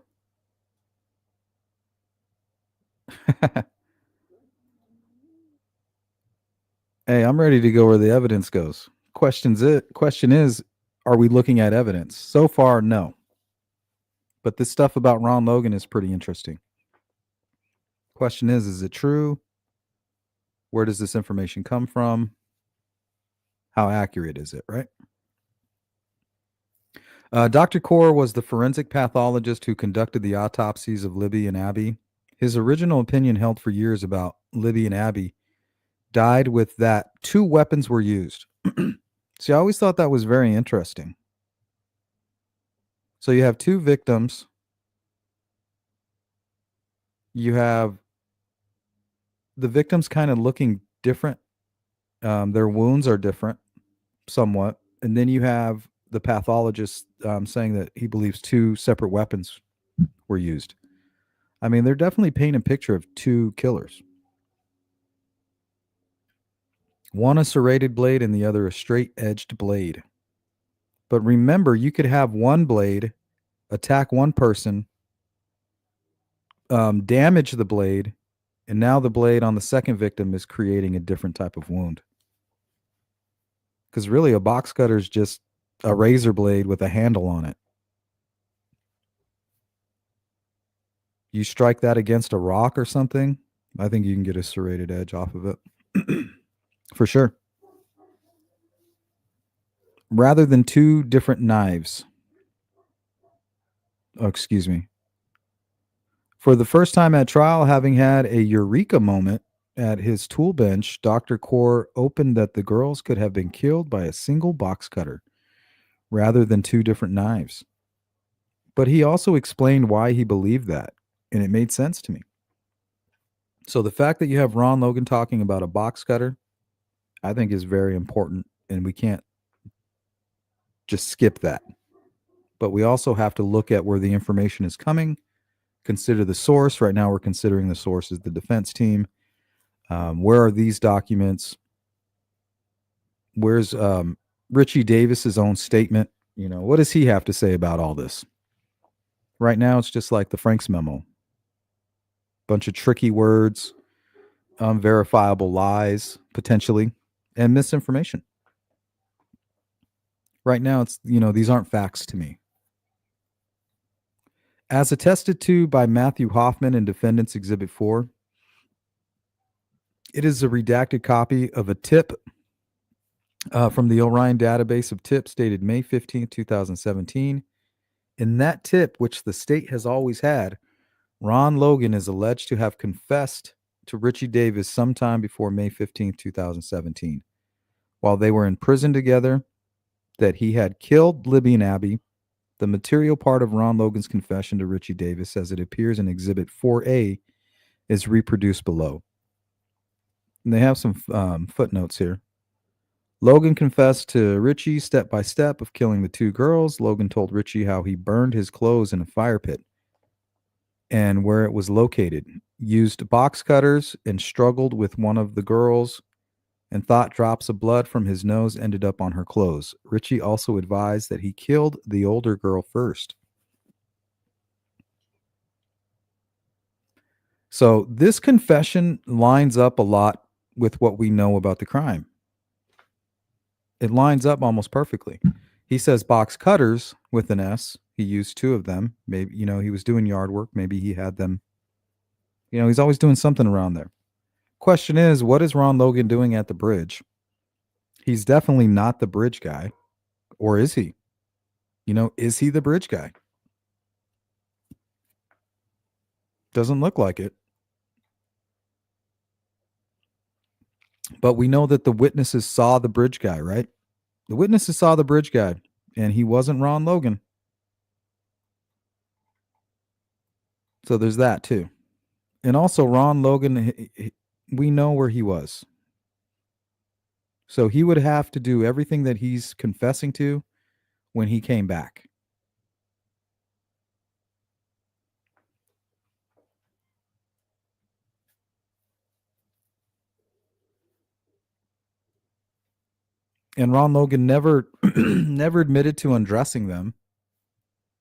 Hey, I'm ready to go where the evidence goes. Question is, are we looking at evidence? So far, no. But this stuff about Ron Logan is pretty interesting. Question is it true? Where does this information come from? How accurate is it, right? Dr. Kaur was the forensic pathologist who conducted the autopsies of Libby and Abby. His original opinion, held for years about Libby and Abby, died with that 2 weapons were used. See, I always thought that was very interesting. So you have 2 victims. You have the victims kind of looking different. Their wounds are different somewhat. And then you have the pathologist saying that he believes 2 separate weapons were used. I mean, they're definitely painting a picture of 2 killers. One a serrated blade and the other a straight-edged blade. But remember, you could have one blade attack one person, damage the blade, and now the blade on the second victim is creating a different type of wound. Because really, a box cutter is just a razor blade with a handle on it. You strike that against a rock or something, I think you can get a serrated edge off of it. For sure. Rather than 2 different knives. Oh, excuse me. For the first time at trial, having had a eureka moment at his tool bench, Dr. Kaur opened that the girls could have been killed by a single box cutter rather than 2 different knives. But he also explained why he believed that, and it made sense to me. So the fact that you have Ron Logan talking about a box cutter, I think is very important, and we can't just skip that. But we also have to look at where the information is coming, consider the source. Right now, we're considering the source is the defense team. Where are these documents? Where's Ricci Davis's own statement? What does he have to say about all this? Right now, it's just like the Franks memo. Bunch of tricky words, unverifiable lies, potentially, and misinformation. Right now, it's, these aren't facts to me. As attested to by Matthew Hoffman in Defendant's Exhibit 4, it is a redacted copy of a tip from the Orion database of tips dated May 15, 2017. In that tip, which the state has always had, Ron Logan is alleged to have confessed to Ricci Davis sometime before May 15, 2017, while they were in prison together, that he had killed Libby and Abby. The material part of Ron Logan's confession to Ricci Davis, as it appears in Exhibit 4A, is reproduced below. And they have some footnotes here. Logan confessed to Ricci step by step of killing the 2 girls. Logan told Ricci how he burned his clothes in a fire pit and where it was located, used box cutters and struggled with one of the girls, and thought drops of blood from his nose ended up on her clothes. Ricci also advised that he killed the older girl first. So this confession lines up a lot with what we know about the crime. It lines up almost perfectly. He says box cutters with an S. He used two of them. Maybe, he was doing yard work. Maybe he had them. He's always doing something around there. Question is, what is Ron Logan doing at the bridge? He's definitely not the bridge guy. Or is he? Is he the bridge guy? Doesn't look like it. But we know that the witnesses saw the bridge guy, right? The witnesses saw the bridge guy, and he wasn't Ron Logan. So there's that too. And also, Ron Logan, we know where he was. So he would have to do everything that he's confessing to when he came back. And Ron Logan never never admitted to undressing them.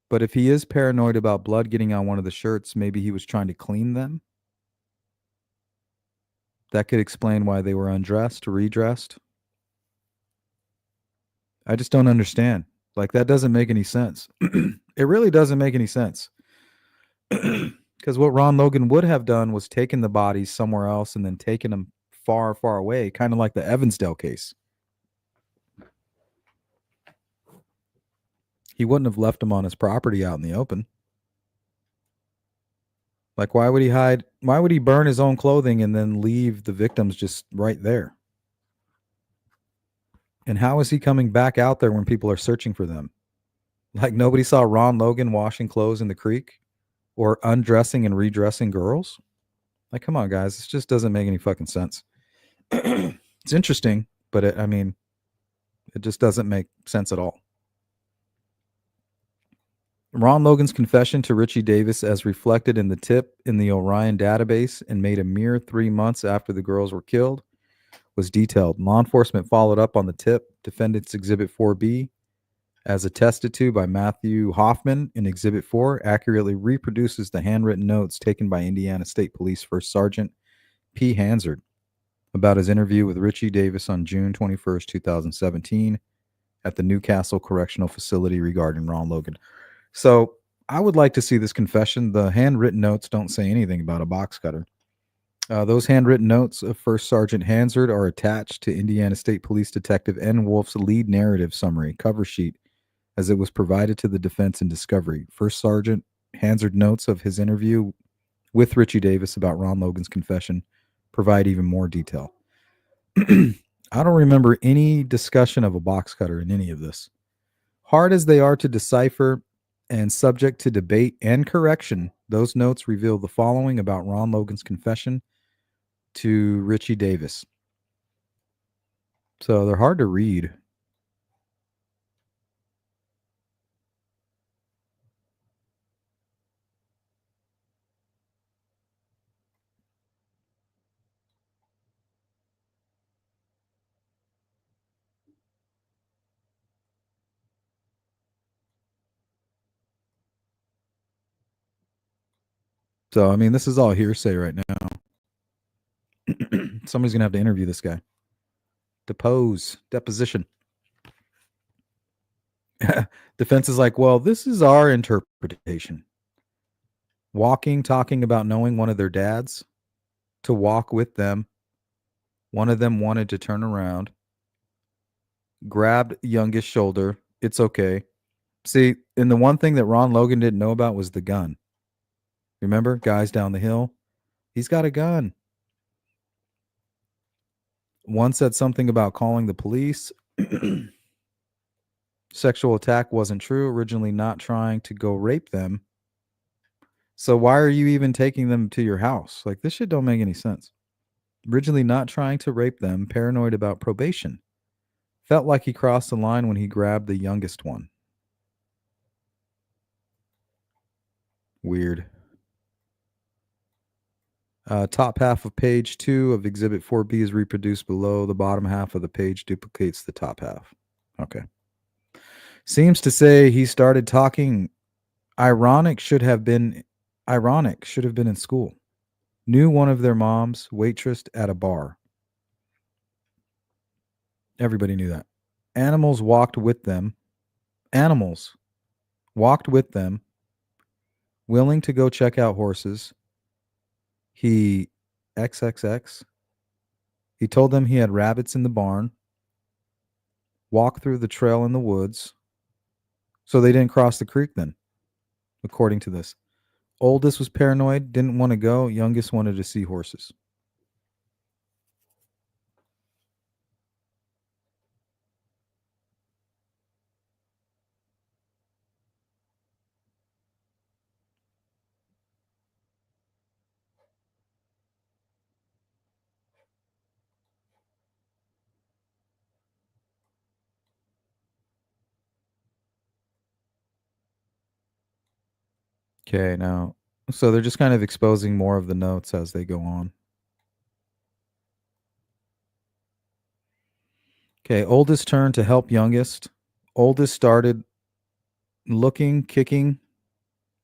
But if he is paranoid about blood getting on one of the shirts, maybe he was trying to clean them. That could explain why they were undressed, redressed. I just don't understand. Like, that doesn't make any sense. It really doesn't make any sense. Because what Ron Logan would have done was taken the bodies somewhere else and then taken them far, far away, kind of like the Evansdale case. He wouldn't have left them on his property out in the open. Like, why would he hide? Why would he burn his own clothing and then leave the victims just right there? And how is he coming back out there when people are searching for them? Like, nobody saw Ron Logan washing clothes in the creek or undressing and redressing girls? Like, come on, guys. This just doesn't make any fucking sense. It's interesting, but it just doesn't make sense at all. Ron Logan's confession to Ricci Davis, as reflected in the tip in the Orion database and made a mere 3 months after the girls were killed, was detailed. Law enforcement followed up on the tip. Defendant's Exhibit 4B, as attested to by Matthew Hoffman in Exhibit 4, accurately reproduces the handwritten notes taken by Indiana State Police First Sergeant P. Hansard about his interview with Ricci Davis on June 21st, 2017 at the Newcastle Correctional Facility regarding Ron Logan. So I would like to see this confession. The handwritten notes don't say anything about a box cutter. Those handwritten notes of First Sergeant Hansard are attached to Indiana State Police Detective N. Wolf's lead narrative summary cover sheet as it was provided to the defense in discovery. First Sergeant Hansard notes of his interview with Ricci Davis about Ron Logan's confession provide even more detail. I don't remember any discussion of a box cutter in any of this. Hard as they are to decipher and subject to debate and correction, those notes reveal the following about Ron Logan's confession to Ricci Davis. So they're hard to read. So, I mean, this is all hearsay right now. Somebody's going to have to interview this guy. Deposition. Defense is like, well, this is our interpretation. Talking about knowing one of their dads, to walk with them. One of them wanted to turn around, grabbed youngest shoulder. It's okay. See, and the one thing that Ron Logan didn't know about was the gun. Remember, guys down the hill? He's got a gun. One said something about calling the police. Sexual attack wasn't true. Originally not trying to go rape them. So why are you even taking them to your house? Like, this shit don't make any sense. Originally not trying to rape them. Paranoid about probation. Felt like he crossed the line when he grabbed the youngest one. Weird. Top half of page 2 of Exhibit 4B is reproduced below. The bottom half of the page duplicates the top half. Okay. Seems to say he started talking. Ironic should have been in school. Knew one of their moms, waitress at a bar. Everybody knew that. Animals walked with them. Animals walked with them, willing to go check out horses. He XXX. He told them he had rabbits in the barn. Walked through the trail in the woods. So they didn't cross the creek then, according to this. Oldest was paranoid, didn't want to go. Youngest wanted to see horses. Okay, now, so they're just kind of exposing more of the notes as they go on. Okay, oldest turned to help youngest. Oldest started looking, kicking.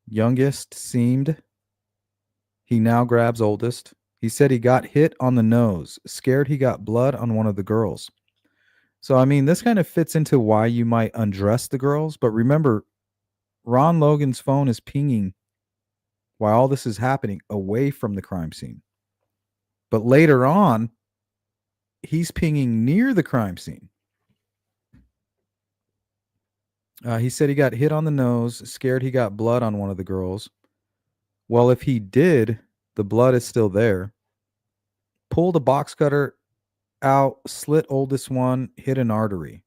Youngest seemed. He now grabs oldest. He said he got hit on the nose, scared he got blood on one of the girls. So, I mean, this kind of fits into why you might undress the girls. But remember, Ron Logan's phone is pinging while all this is happening away from the crime scene. But later on, he's pinging near the crime scene. He said he got hit on the nose, scared he got blood on one of the girls. Well, if he did, the blood is still there. Pulled a box cutter out, slit oldest one, hit an artery.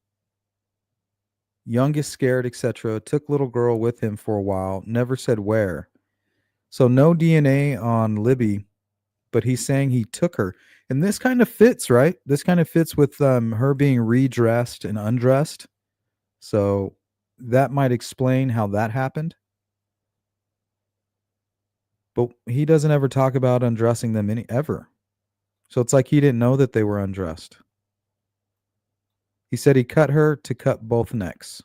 Youngest scared, etc. Took little girl with him for a while, never said where. So no DNA on Libby, but he's saying he took her. And this kind of fits, right? This kind of fits with her being redressed and undressed. So that might explain how that happened. But he doesn't ever talk about undressing them ever. So it's like he didn't know that they were undressed. He said he cut her to cut both necks.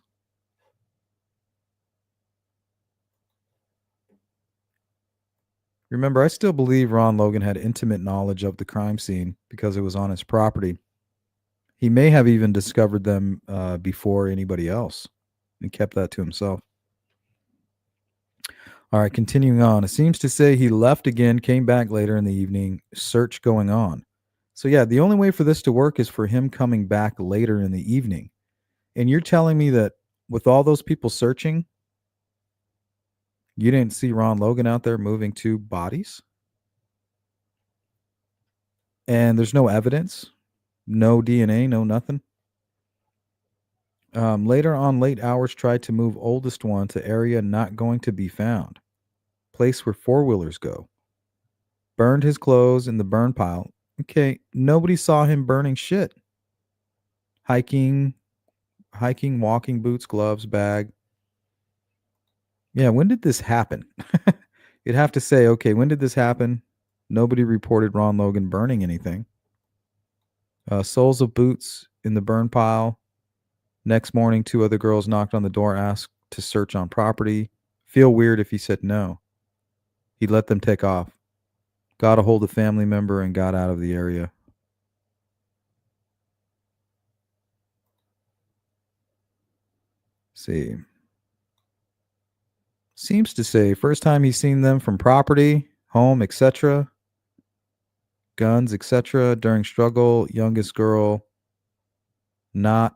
Remember, I still believe Ron Logan had intimate knowledge of the crime scene because it was on his property. He may have even discovered them before anybody else and kept that to himself. All right, continuing on. It seems to say he left again, came back later in the evening, search going on. So, yeah, the only way for this to work is for him coming back later in the evening. And you're telling me that with all those people searching, you didn't see Ron Logan out there moving two bodies? And there's no evidence, no DNA, no nothing. Later on, late hours tried to move oldest one to area not going to be found. Place where four-wheelers go. Burned his clothes in the burn pile. Okay, nobody saw him burning shit. Hiking, walking boots, gloves, bag. Yeah, when did this happen? You'd have to say, okay, when did this happen? Nobody reported Ron Logan burning anything. Soles of boots in the burn pile. Next morning, two other girls knocked on the door, asked to search on property. Feel weird if he said no. He let them take off. Got a hold of a family member and got out of the area. See. Seems to say first time he's seen them from property, home, etc. Guns, etc. During struggle, youngest girl not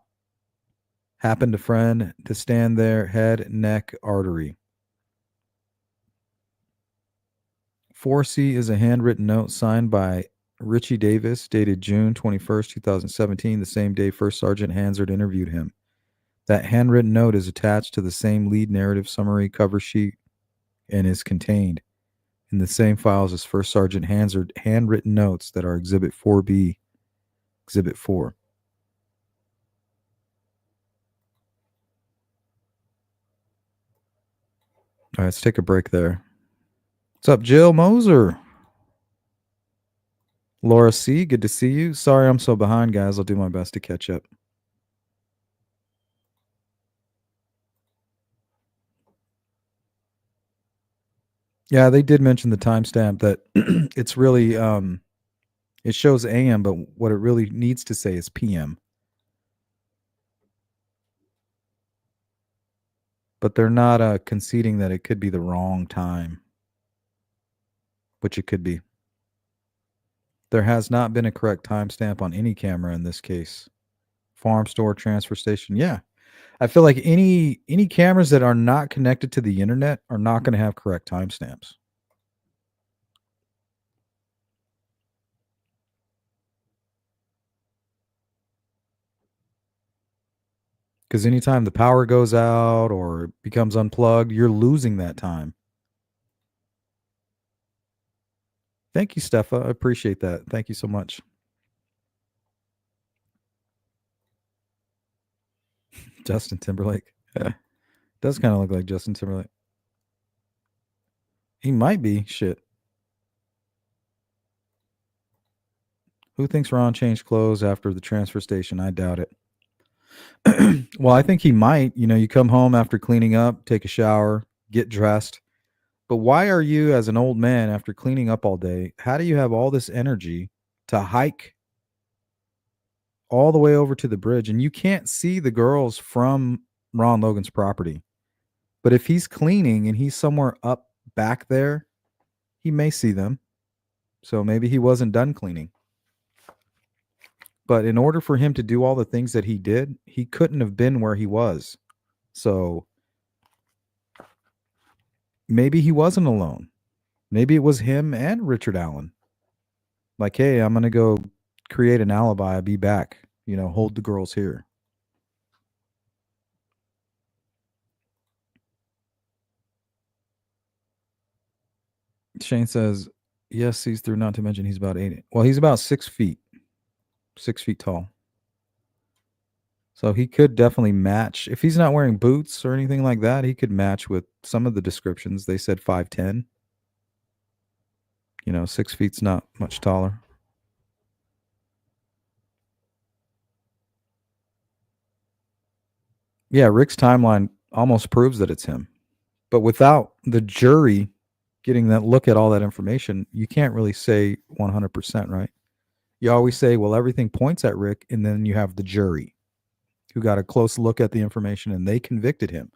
happened to friend to stand there, head, neck, artery. 4C is a handwritten note signed by Ricci Davis, dated June 21st, 2017, the same day First Sergeant Hansard interviewed him. That handwritten note is attached to the same lead narrative summary cover sheet and is contained in the same files as First Sergeant Hansard handwritten notes that are Exhibit 4B, Exhibit 4. All right, let's take a break there. What's up, Jill Moser? Laura C., good to see you. Sorry I'm so behind, guys. I'll do my best to catch up. Yeah, they did mention the timestamp that it's really it shows AM, but what it really needs to say is PM. But they're not conceding that it could be the wrong time, which it could be. There has not been a correct timestamp on any camera in this case. Farm store, transfer station. Yeah. I feel like any cameras that are not connected to the internet are not going to have correct timestamps. Because anytime the power goes out or becomes unplugged, you're losing that time. Thank you, Stefa. I appreciate that. Thank you so much. Justin Timberlake. Does kind of look like Justin Timberlake. He might be. Shit. Who thinks Ron changed clothes after the transfer station? I doubt it. Well, I think he might. You know, you come home after cleaning up, take a shower, get dressed. But why are you, as an old man, after cleaning up all day, how do you have all this energy to hike all the way over to the bridge? And you can't see the girls from Ron Logan's property. But if he's cleaning and he's somewhere up back there, he may see them. So maybe he wasn't done cleaning. But in order for him to do all the things that he did, he couldn't have been where he was. So maybe he wasn't alone. Maybe it was him and Richard Allen. Like, hey, I'm going to go create an alibi. I'll be back. You know, hold the girls here. Shane says, yes, sees through, not to mention he's about 8. Well, he's about 6 feet. 6 feet tall. So he could definitely match. If he's not wearing boots or anything like that, he could match with some of the descriptions. They said 5'10". You know, 6 feet's not much taller. Yeah, Rick's timeline almost proves that it's him. But without the jury getting that look at all that information, you can't really say 100%, right? You always say, well, everything points at Rick, and then you have the jury who got a close look at the information and they convicted him.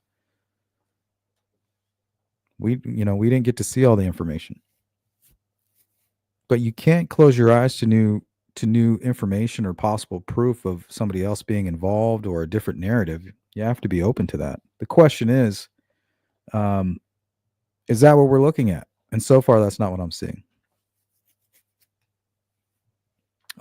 We didn't get to see all the information. But you can't close your eyes to new information or possible proof of somebody else being involved or a different narrative. You have to be open to that. The question is that what we're looking at? And so far, that's not what I'm seeing.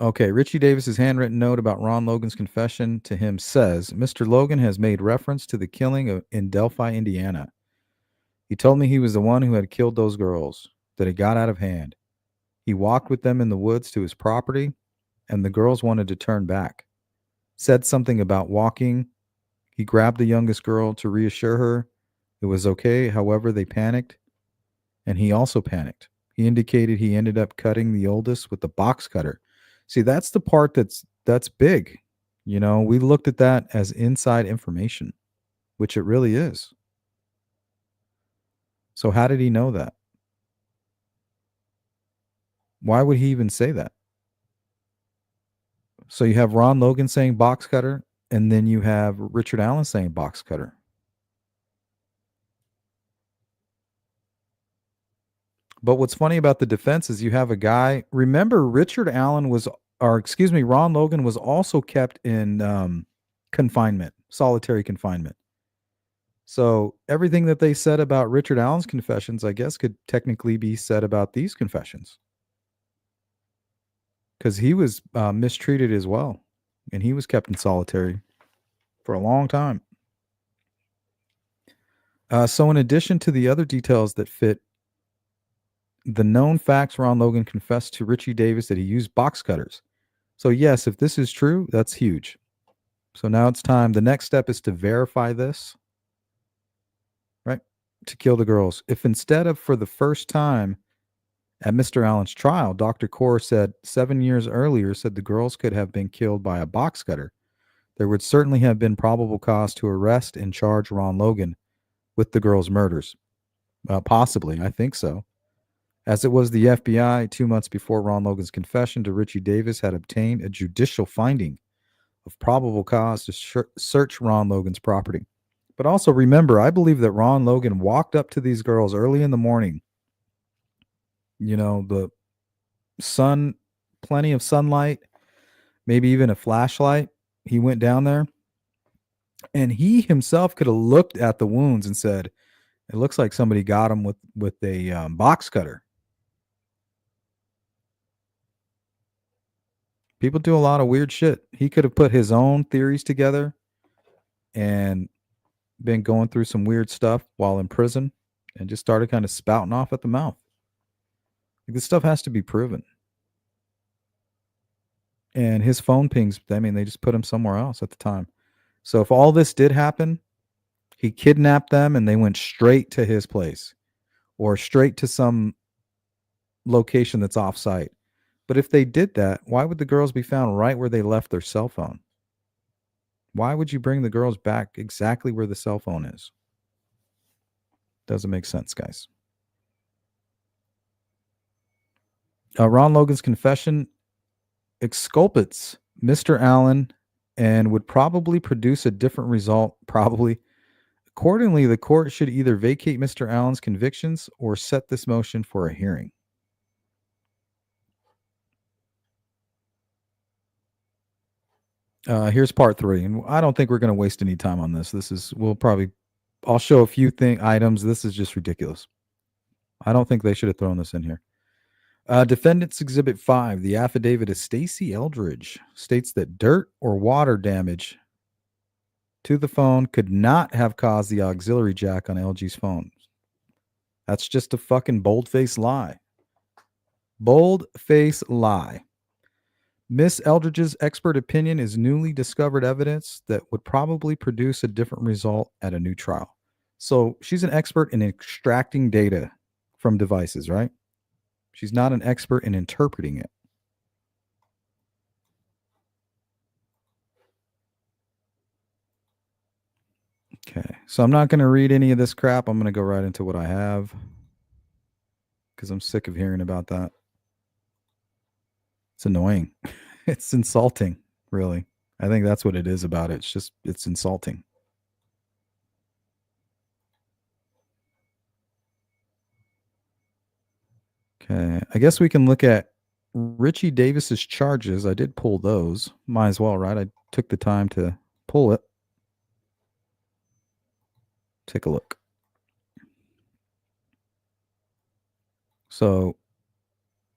Okay, Ricci Davis's handwritten note about Ron Logan's confession to him says, Mr. Logan has made reference to the killing in Delphi, Indiana. He told me he was the one who had killed those girls, that it got out of hand. He walked with them in the woods to his property, and the girls wanted to turn back. Said something about walking. He grabbed the youngest girl to reassure her it was okay. However, they panicked, and he also panicked. He indicated he ended up cutting the oldest with the box cutter. See, that's the part that's big. You know, we looked at that as inside information, which it really is. So how did he know that? Why would he even say that? So you have Ron Logan saying box cutter, and then you have Richard Allen saying box cutter. But what's funny about the defense is you have a guy. Remember, Ron Logan was also kept in confinement, solitary confinement. So everything that they said about Richard Allen's confessions, I guess, could technically be said about these confessions. Because he was mistreated as well. And he was kept in solitary for a long time. So in addition to the other details that fit the known facts, Ron Logan confessed to Ricci Davis that he used box cutters. So yes, if this is true, that's huge. So now it's time. The next step is to verify this, right? To kill the girls. If instead of for the first time at Mr. Allen's trial, Dr. Kaur said 7 years earlier said the girls could have been killed by a box cutter, there would certainly have been probable cause to arrest and charge Ron Logan with the girls' murders. Possibly. I think so. As it was the FBI, 2 months before Ron Logan's confession to Ricci Davis, had obtained a judicial finding of probable cause to search Ron Logan's property. But also remember, I believe that Ron Logan walked up to these girls early in the morning. The sun, plenty of sunlight, maybe even a flashlight. He went down there and he himself could have looked at the wounds and said, it looks like somebody got him with a box cutter. People do a lot of weird shit. He could have put his own theories together and been going through some weird stuff while in prison and just started kind of spouting off at the mouth. This stuff has to be proven. And his phone pings, they just put him somewhere else at the time. So if all this did happen, he kidnapped them and they went straight to his place or straight to some location that's off-site. But if they did that, why would the girls be found right where they left their cell phone? Why would you bring the girls back exactly where the cell phone is? Doesn't make sense, guys. Ron Logan's confession exculpates Mr. Allen and would probably produce a different result, probably. Accordingly, the court should either vacate Mr. Allen's convictions or set this motion for a hearing. Here's part 3, and I don't think we're going to waste any time on this. I'll show a few items. This is just ridiculous. I don't think they should have thrown this in here. Defendant's Exhibit 5, the affidavit of Stacy Eldridge, states that dirt or water damage to the phone could not have caused the auxiliary jack on LG's phone. That's just a fucking bold-faced lie. Bold-faced lie. Miss Eldridge's expert opinion is newly discovered evidence that would probably produce a different result at a new trial. So she's an expert in extracting data from devices, right? She's not an expert in interpreting it. Okay, so I'm not going to read any of this crap. I'm going to go right into what I have because I'm sick of hearing about that. It's annoying. It's insulting, really. I think that's what it is about it. It's insulting. Okay, I guess we can look at Ricci Davis's charges. I did pull those. Might as well, right? I took the time to pull it. Take a look. So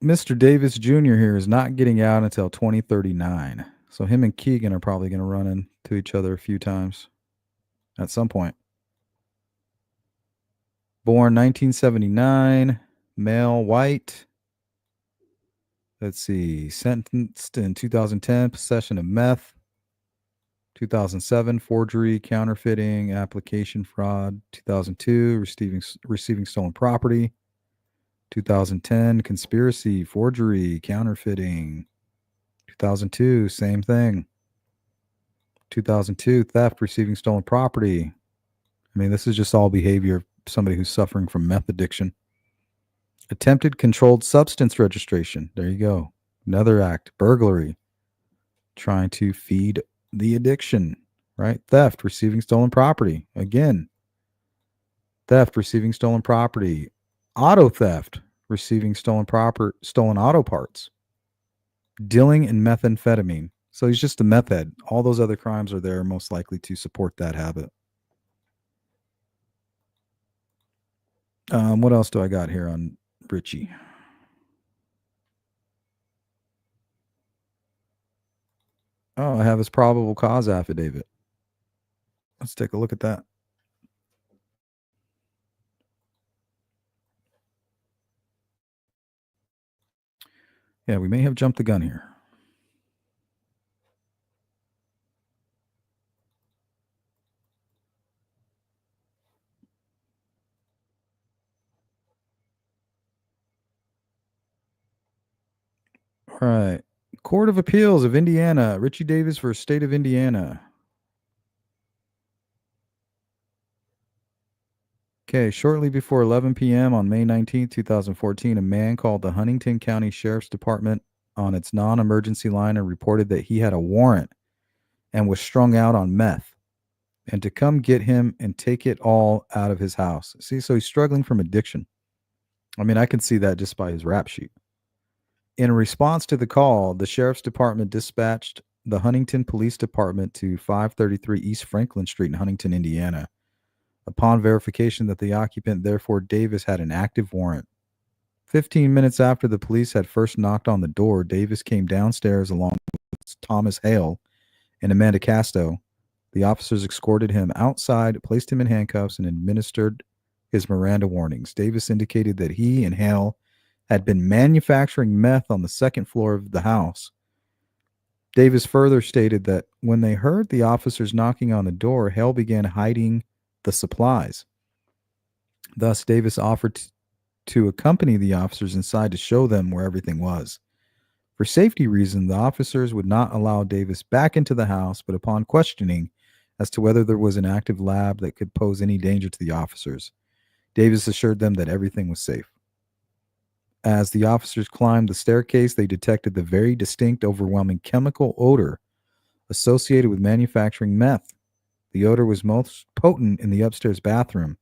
Mr. Davis Jr. here is not getting out until 2039. So him and Keegan are probably going to run into each other a few times at some point. Born 1979, male, white. Let's see, sentenced in 2010, possession of meth. 2007, forgery, counterfeiting, application fraud. 2002, receiving stolen property. 2010, conspiracy, forgery, counterfeiting. 2002, same thing. 2002, theft, receiving stolen property. This is just all behavior of somebody who's suffering from meth addiction. Attempted controlled substance registration. There you go. Another act. Burglary. Trying to feed the addiction, right? Theft, receiving stolen property. Again. Theft, receiving stolen property. Auto theft, receiving stolen auto parts. Dealing in methamphetamine. So he's just a meth head. All those other crimes are there most likely to support that habit. What else do I got here on Ricci? Oh, I have his probable cause affidavit. Let's take a look at that. Yeah, we may have jumped the gun here. All right. Court of Appeals of Indiana. Ricci Davis versus State of Indiana. Okay, shortly before 11 p.m. on May 19th, 2014, a man called the Huntington County Sheriff's Department on its non-emergency line and reported that he had a warrant and was strung out on meth and to come get him and take it all out of his house. See, so he's struggling from addiction. I mean, I can see that just by his rap sheet. In response to the call, the Sheriff's Department dispatched the Huntington Police Department to 533 East Franklin Street in Huntington, Indiana. Upon verification that the occupant, therefore Davis, had an active warrant. 15 minutes after the police had first knocked on the door, Davis came downstairs along with Thomas Hale and Amanda Casto. The officers escorted him outside, placed him in handcuffs, and administered his Miranda warnings. Davis indicated that he and Hale had been manufacturing meth on the second floor of the house. Davis further stated that when they heard the officers knocking on the door, Hale began hiding the supplies. Thus, Davis offered to accompany the officers inside to show them where everything was. For safety reasons, the officers would not allow Davis back into the house, but upon questioning as to whether there was an active lab that could pose any danger to the officers, Davis assured them that everything was safe. As the officers climbed the staircase, they detected the very distinct, overwhelming chemical odor associated with manufacturing meth. The odor was most potent in the upstairs bathroom,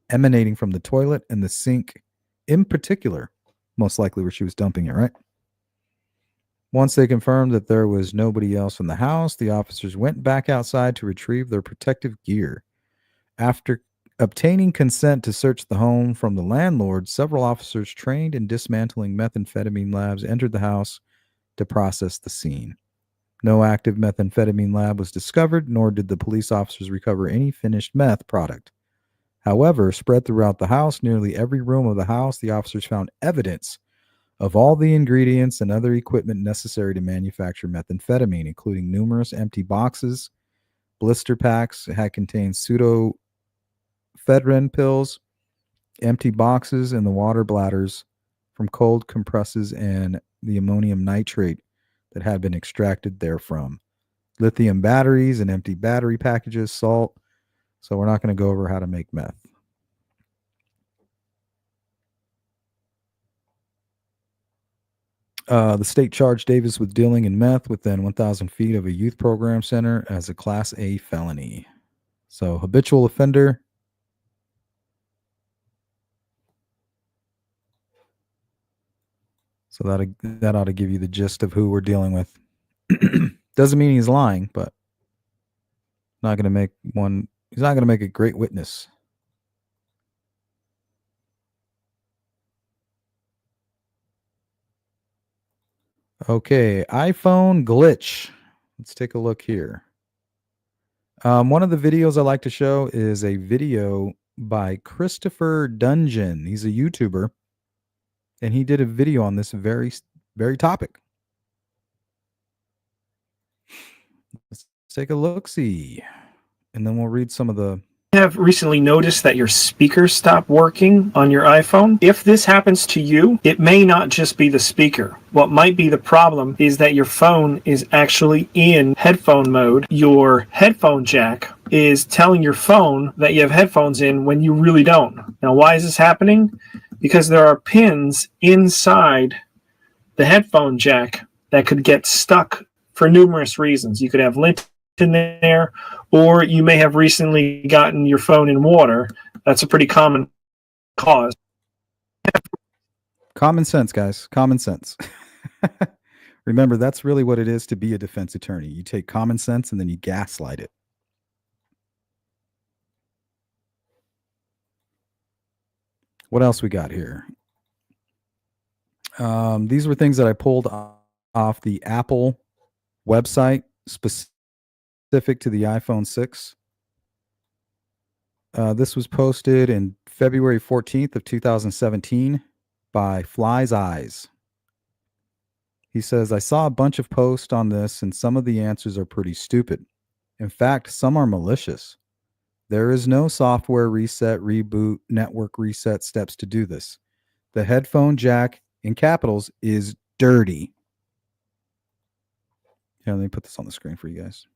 emanating from the toilet and the sink in particular, most likely where she was dumping it, right? Once they confirmed that there was nobody else in the house, the officers went back outside to retrieve their protective gear. After obtaining consent to search the home from the landlord, several officers trained in dismantling methamphetamine labs entered the house to process the scene. No active methamphetamine lab was discovered, nor did the police officers recover any finished meth product. However, spread throughout the house, nearly every room of the house, the officers found evidence of all the ingredients and other equipment necessary to manufacture methamphetamine, including numerous empty boxes, blister packs that had contained pseudoephedrine pills, empty boxes, and the water bladders from cold compresses and the ammonium nitrate that had been extracted therefrom. Lithium batteries and empty battery packages, salt. So we're not going to go over how to make meth. The state charged Davis with dealing in meth within 1,000 feet of a youth program center as a Class A felony. So habitual offender. So that ought to give you the gist of who we're dealing with. Doesn't mean he's lying, but not going to make one. He's not going to make a great witness. Okay, iPhone glitch. Let's take a look here. One of the videos I like to show is a video by Christopher Dungeon. He's a YouTuber, and he did a video on this very, very topic. Let's take a look-see, and then we'll read some of the... Have recently noticed that your speakers stop working on your iPhone. If this happens to you, it may not just be the speaker. What might be the problem is that your phone is actually in headphone mode. Your headphone jack is telling your phone that you have headphones in when you really don't. Now, why is this happening? Because there are pins inside the headphone jack that could get stuck for numerous reasons. You could have lint in there, or you may have recently gotten your phone in water. That's a pretty common cause. Common sense, guys. Common sense. Remember, that's really what it is to be a defense attorney. You take common sense and then you gaslight it. What else we got here? These were things that I pulled off the Apple website specific to the iPhone 6. This was posted in February 14th of 2017 by Fly's Eyes. He says, I saw a bunch of posts on this, and some of the answers are pretty stupid. In fact, some are malicious. There is no software reset, reboot, network reset steps to do this. The headphone jack, in capitals, is dirty. Here, let me put this on the screen for you guys.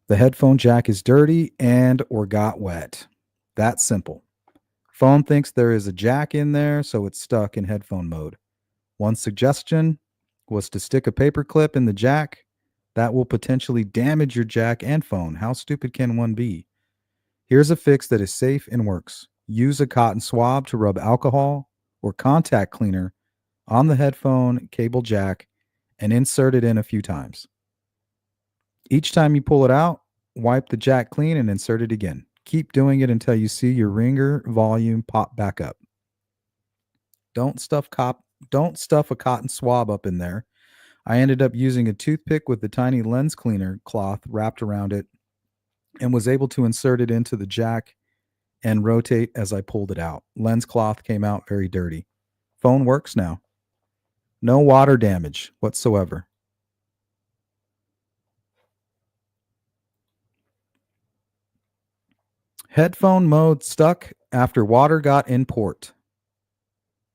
The headphone jack is dirty and or got wet. That's simple. Phone thinks there is a jack in there, so it's stuck in headphone mode. One suggestion was to stick a paper clip in the jack. That will potentially damage your jack and phone. How stupid can one be? Here's a fix that is safe and works. Use a cotton swab to rub alcohol or contact cleaner on the headphone cable jack and insert it in a few times. Each time you pull it out, wipe the jack clean and insert it again. Keep doing it until you see your ringer volume pop back up. Don't stuff a cotton swab up in there. I ended up using a toothpick with the tiny lens cleaner cloth wrapped around it and was able to insert it into the jack and rotate as I pulled it out. Lens cloth came out very dirty. Phone works now. No water damage whatsoever. Headphone mode stuck after water got in port.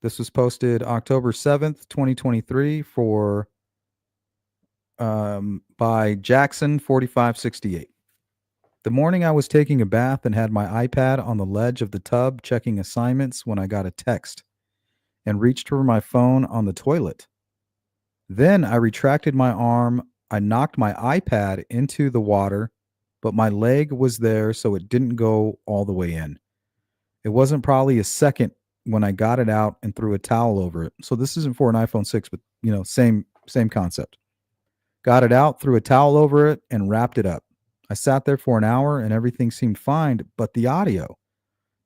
This was posted October 7th, 2023 by Jackson 4568. The morning I was taking a bath and had my iPad on the ledge of the tub checking assignments when I got a text and reached for my phone on the toilet. Then I retracted my arm. I knocked my iPad into the water, but my leg was there, so it didn't go all the way in. It wasn't probably a second when I got it out and threw a towel over it. So this isn't for an iPhone 6, but same concept. Got it out, threw a towel over it, and wrapped it up. I sat there for an hour and everything seemed fine, but the audio.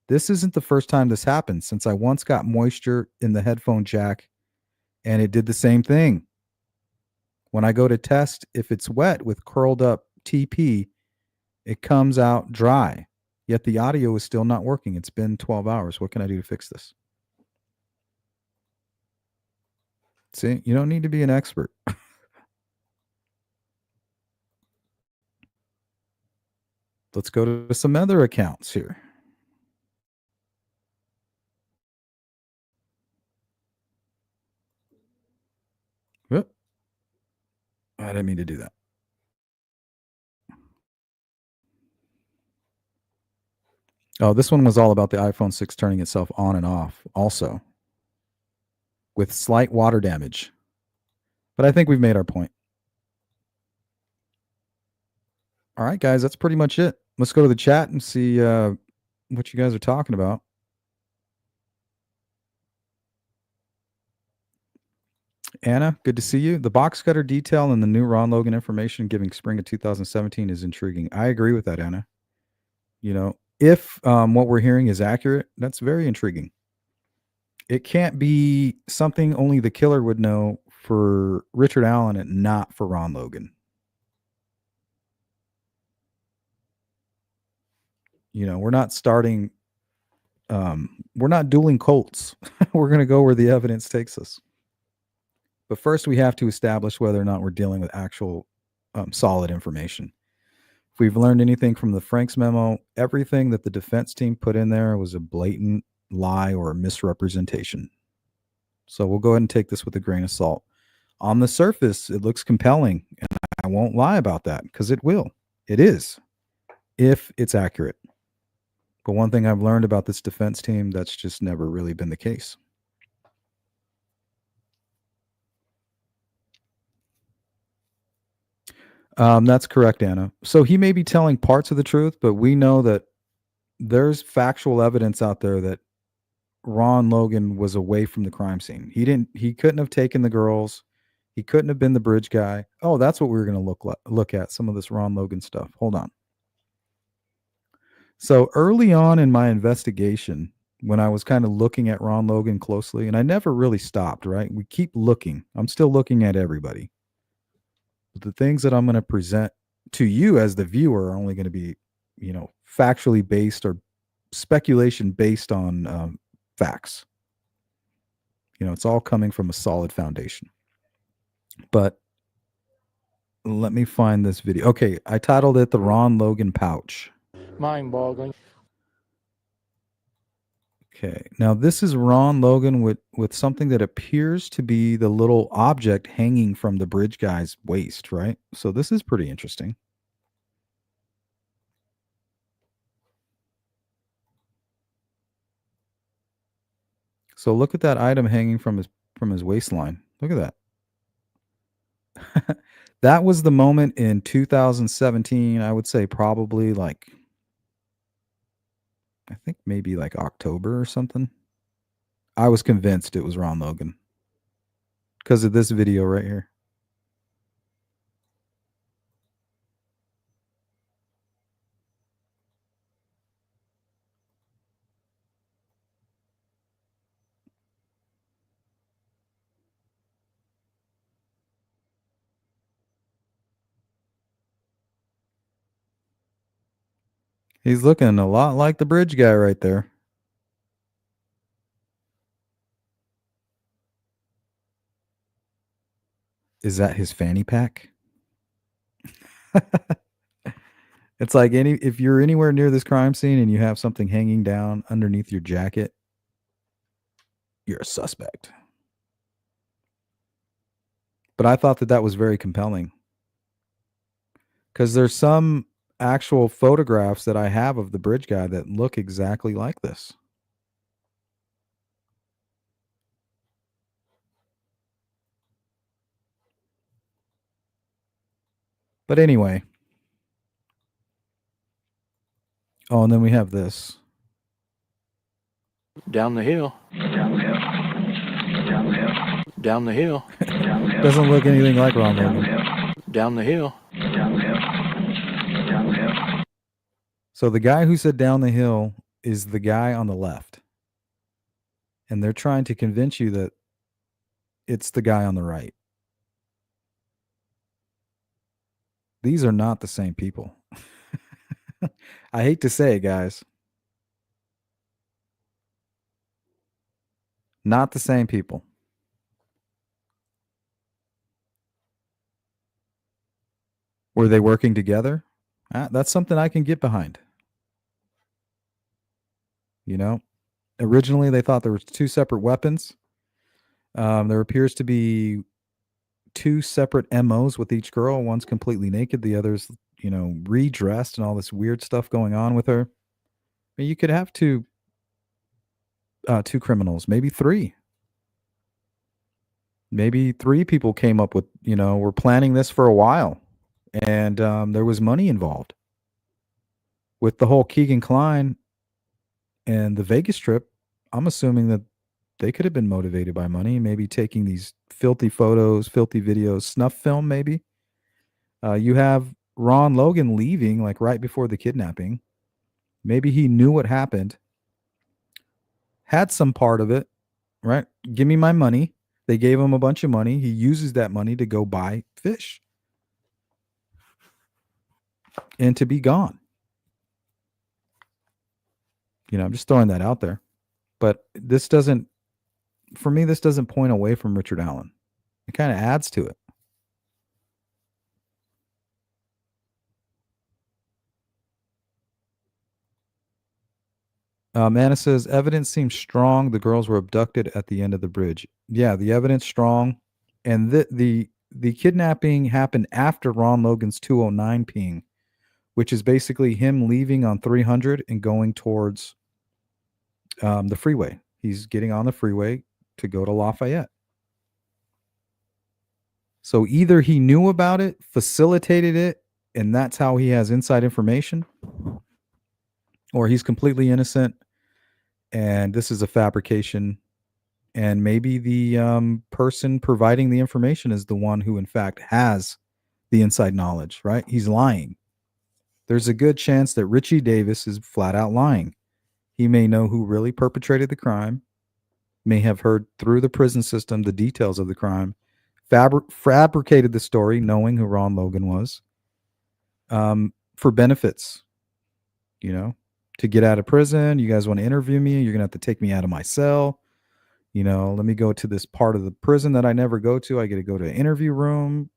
This isn't the first time this happened, since I once got moisture in the headphone jack and it did the same thing. When I go to test if it's wet with curled up TP, it comes out dry, yet the audio is still not working. It's been 12 hours. What can I do to fix this? See, you don't need to be an expert. Let's go to some other accounts here. Whoop. I didn't mean to do that. Oh, this one was all about the iPhone 6 turning itself on and off also with slight water damage. But I think we've made our point. All right, guys, that's pretty much it. Let's go to the chat and see what you guys are talking about. Anna, good to see you. The box cutter detail and the new Ron Logan information giving spring of 2017 is intriguing. I agree with that, Anna. If what we're hearing is accurate, that's very intriguing. It can't be something only the killer would know for Richard Allen and not for Ron Logan. We're not starting, we're not dueling Colts. We're going to go where the evidence takes us. But first, we have to establish whether or not we're dealing with actual solid information. If we've learned anything from the Franks memo, everything that the defense team put in there was a blatant lie or a misrepresentation. So we'll go ahead and take this with a grain of salt. On the surface, it looks compelling, and I won't lie about that because it will. It is, if it's accurate. But one thing I've learned about this defense team, that's just never really been the case. That's correct, Anna. So he may be telling parts of the truth, but we know that there's factual evidence out there that Ron Logan was away from the crime scene. He couldn't have taken the girls. He couldn't have been the bridge guy. Oh, that's what we were going to look at, some of this Ron Logan stuff. Hold on. So early on in my investigation, when I was kind of looking at Ron Logan closely, and I never really stopped, right? We keep looking. I'm still looking at everybody. But the things that I'm going to present to you as the viewer are only going to be, factually based or speculation based on facts. It's all coming from a solid foundation. But let me find this video. Okay, I titled it The Ron Logan Pouch. Mind-boggling. Okay, now this is Ron Logan with something that appears to be the little object hanging from the bridge guy's waist, right? So this is pretty interesting. So look at that item hanging from his waistline. Look at that. That was the moment in 2017. I would say probably like, I think maybe like October or something. I was convinced it was Ron Logan because of this video right here. He's looking a lot like the bridge guy right there. Is that his fanny pack? It's like if you're anywhere near this crime scene and you have something hanging down underneath your jacket, you're a suspect. But I thought that was very compelling because there's some actual photographs that I have of the bridge guy that look exactly like this. But anyway. Oh, and then we have this. Down the hill. Down the hill. Down the hill. Down the hill. Doesn't look anything like Ron Logan. Down the hill. Down the hill. Down the hill. So the guy who said down the hill is the guy on the left. And they're trying to convince you that it's the guy on the right. These are not the same people. I hate to say it, guys. Not the same people. Were they working together? That's something I can get behind. You know, originally they thought there were two separate weapons. There appears to be two separate MOs with each girl. One's completely naked. The other's, redressed and all this weird stuff going on with her. I mean, you could have two criminals, maybe three. Maybe three people came up with, we're planning this for a while. And there was money involved. With the whole Keegan Kline and the Vegas trip, I'm assuming that they could have been motivated by money, maybe taking these filthy photos, filthy videos, snuff film, maybe. You have Ron Logan leaving like right before the kidnapping. Maybe he knew what happened, had some part of it, right? Give me my money. They gave him a bunch of money. He uses that money to go buy fish and to be gone. I'm just throwing that out there. But this doesn't point away from Richard Allen. It kind of adds to it. Anna says, evidence seems strong. The girls were abducted at the end of the bridge. Yeah, the evidence strong. And the kidnapping happened after Ron Logan's 209 ping, which is basically him leaving on 300 and going towards the freeway. He's getting on the freeway to go to Lafayette. So either he knew about it, facilitated it, and that's how he has inside information, or he's completely innocent and this is a fabrication, and maybe the person providing the information is the one who in fact has the inside knowledge, right? He's lying. There's a good chance that Ricci Davis is flat out lying. He may know who really perpetrated the crime, may have heard through the prison system the details of the crime, fabricated the story knowing who Ron Logan was, for benefits, to get out of prison. You guys want to interview me? You're going to have to take me out of my cell. Let me go to this part of the prison that I never go to. I get to go to an interview room.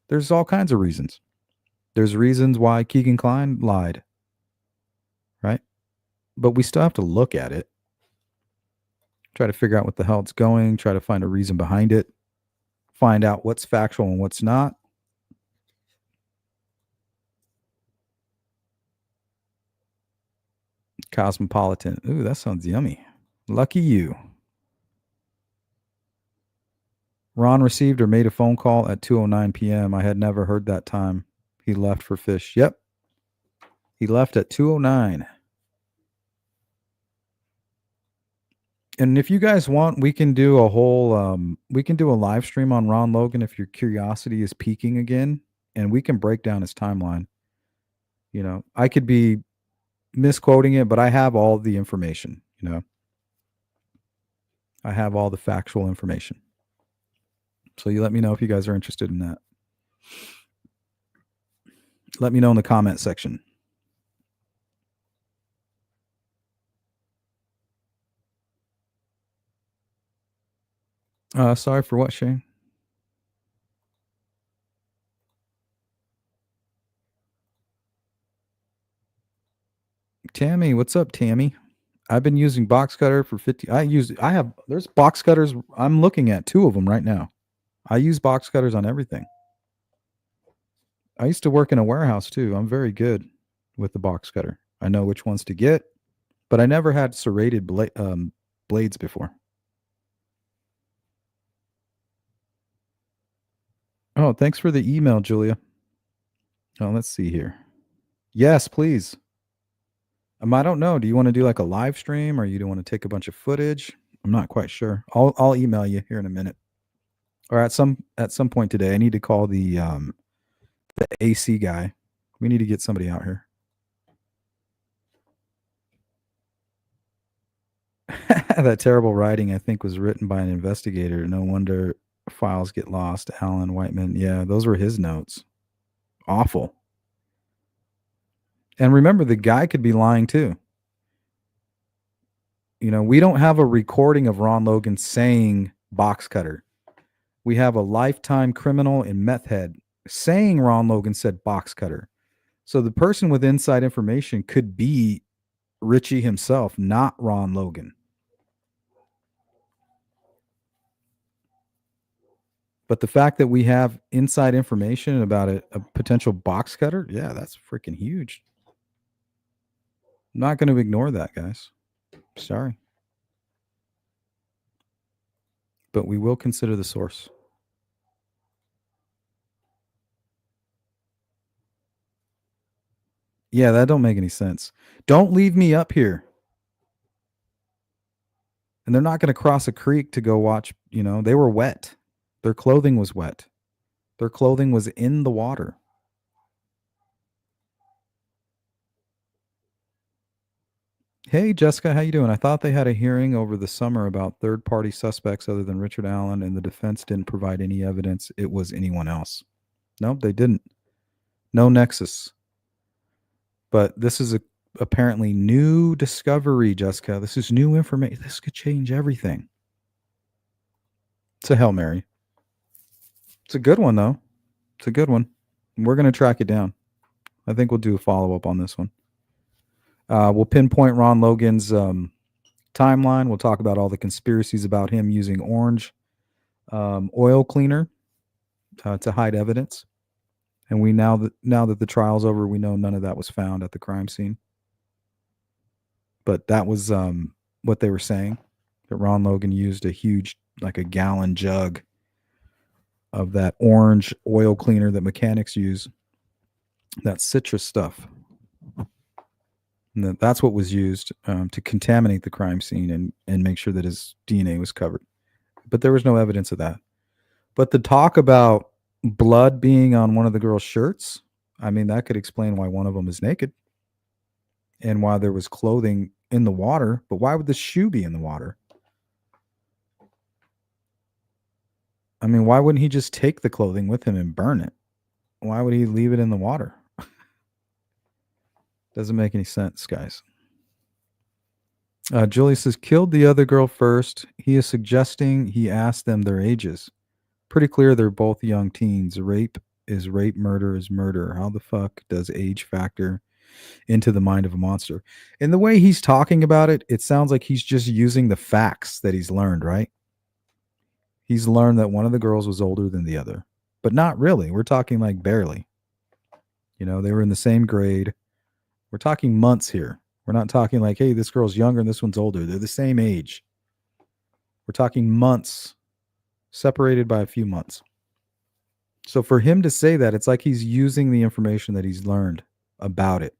There's all kinds of reasons. There's reasons why Keegan Kline lied, right? But we still have to look at it, try to figure out what the hell it's going, try to find a reason behind it, find out what's factual and what's not. Cosmopolitan. Ooh, that sounds yummy. Lucky you. Ron received or made a phone call at 2:09 p.m. I had never heard that time. He left for fish. Yep. He left at 2:09. And if you guys want, we can do a whole we can do a live stream on Ron Logan if your curiosity is peaking again, and we can break down his timeline. You know, I could be misquoting it, but I have all the information, you know. I have all the factual information. So you let me know if you guys are interested in that. Let me know in the comment section. Sorry for what, Shane? Tammy, what's up, Tammy? I've been using box cutter for 50. There's box cutters. I'm looking at 2 of them right now. I use box cutters on everything. I used to work in a warehouse too. I'm very good with the box cutter. I know which ones to get, but I never had serrated blades before. Oh, thanks for the email, Julia. Oh, let's see here. Yes, please. I don't know. Do you want to do like a live stream, or you don't want to take a bunch of footage? I'm not quite sure. I'll email you here in a minute, or at some point today. I need to call the AC guy. We need to get somebody out here. That terrible writing, I think, was written by an investigator. No wonder files get lost. Alan Whiteman. Yeah, those were his notes. Awful. And remember, the guy could be lying too. You know, we don't have a recording of Ron Logan saying box cutter. We have a lifetime criminal and meth head saying Ron Logan said box cutter. So the person with inside information could be Ricci himself, not Ron Logan. But the fact that we have inside information about a potential box cutter, yeah, that's freaking huge. I'm not going to ignore that, guys. Sorry. But we will consider the source. Yeah, that don't make any sense. Don't leave me up here. And they're not going to cross a creek to go watch, you know, they were wet. Their clothing was wet. Their clothing was in the water. Hey, Jessica, how you doing? I thought they had a hearing over the summer about third-party suspects other than Richard Allen, and the defense didn't provide any evidence it was anyone else. Nope, they didn't. No nexus. But this is apparently new discovery, Jessica. This is new information. This could change everything. It's a Hail Mary. It's a good one, though. It's a good one. We're going to track it down. I think we'll do a follow-up on this one. We'll pinpoint Ron Logan's timeline. We'll talk about all the conspiracies about him using orange oil cleaner to hide evidence. And we now that the trial's over, we know none of that was found at the crime scene. But that was what they were saying, that Ron Logan used a huge, like a gallon jug of that orange oil cleaner that mechanics use, that citrus stuff. And that's what was used to contaminate the crime scene and make sure that his DNA was covered. But there was no evidence of that. But the talk about blood being on one of the girls' shirts, I mean, that could explain why one of them is naked and why there was clothing in the water. But why would the shoe be in the water? I mean, why wouldn't he just take the clothing with him and burn it? Why would he leave it in the water? Doesn't make any sense, guys. Julie says, killed the other girl first. He is suggesting he asked them their ages. Pretty clear they're both young teens. Rape is rape, murder is murder. How the fuck does age factor into the mind of a monster? And the way he's talking about it, it sounds like he's just using the facts that he's learned, right? He's learned that one of the girls was older than the other, but not really. We're talking like barely. You know, they were in the same grade. We're talking months here. We're not talking like, hey, this girl's younger and this one's older. They're the same age. We're talking months, separated by a few months. So for him to say that, it's like he's using the information that he's learned about it.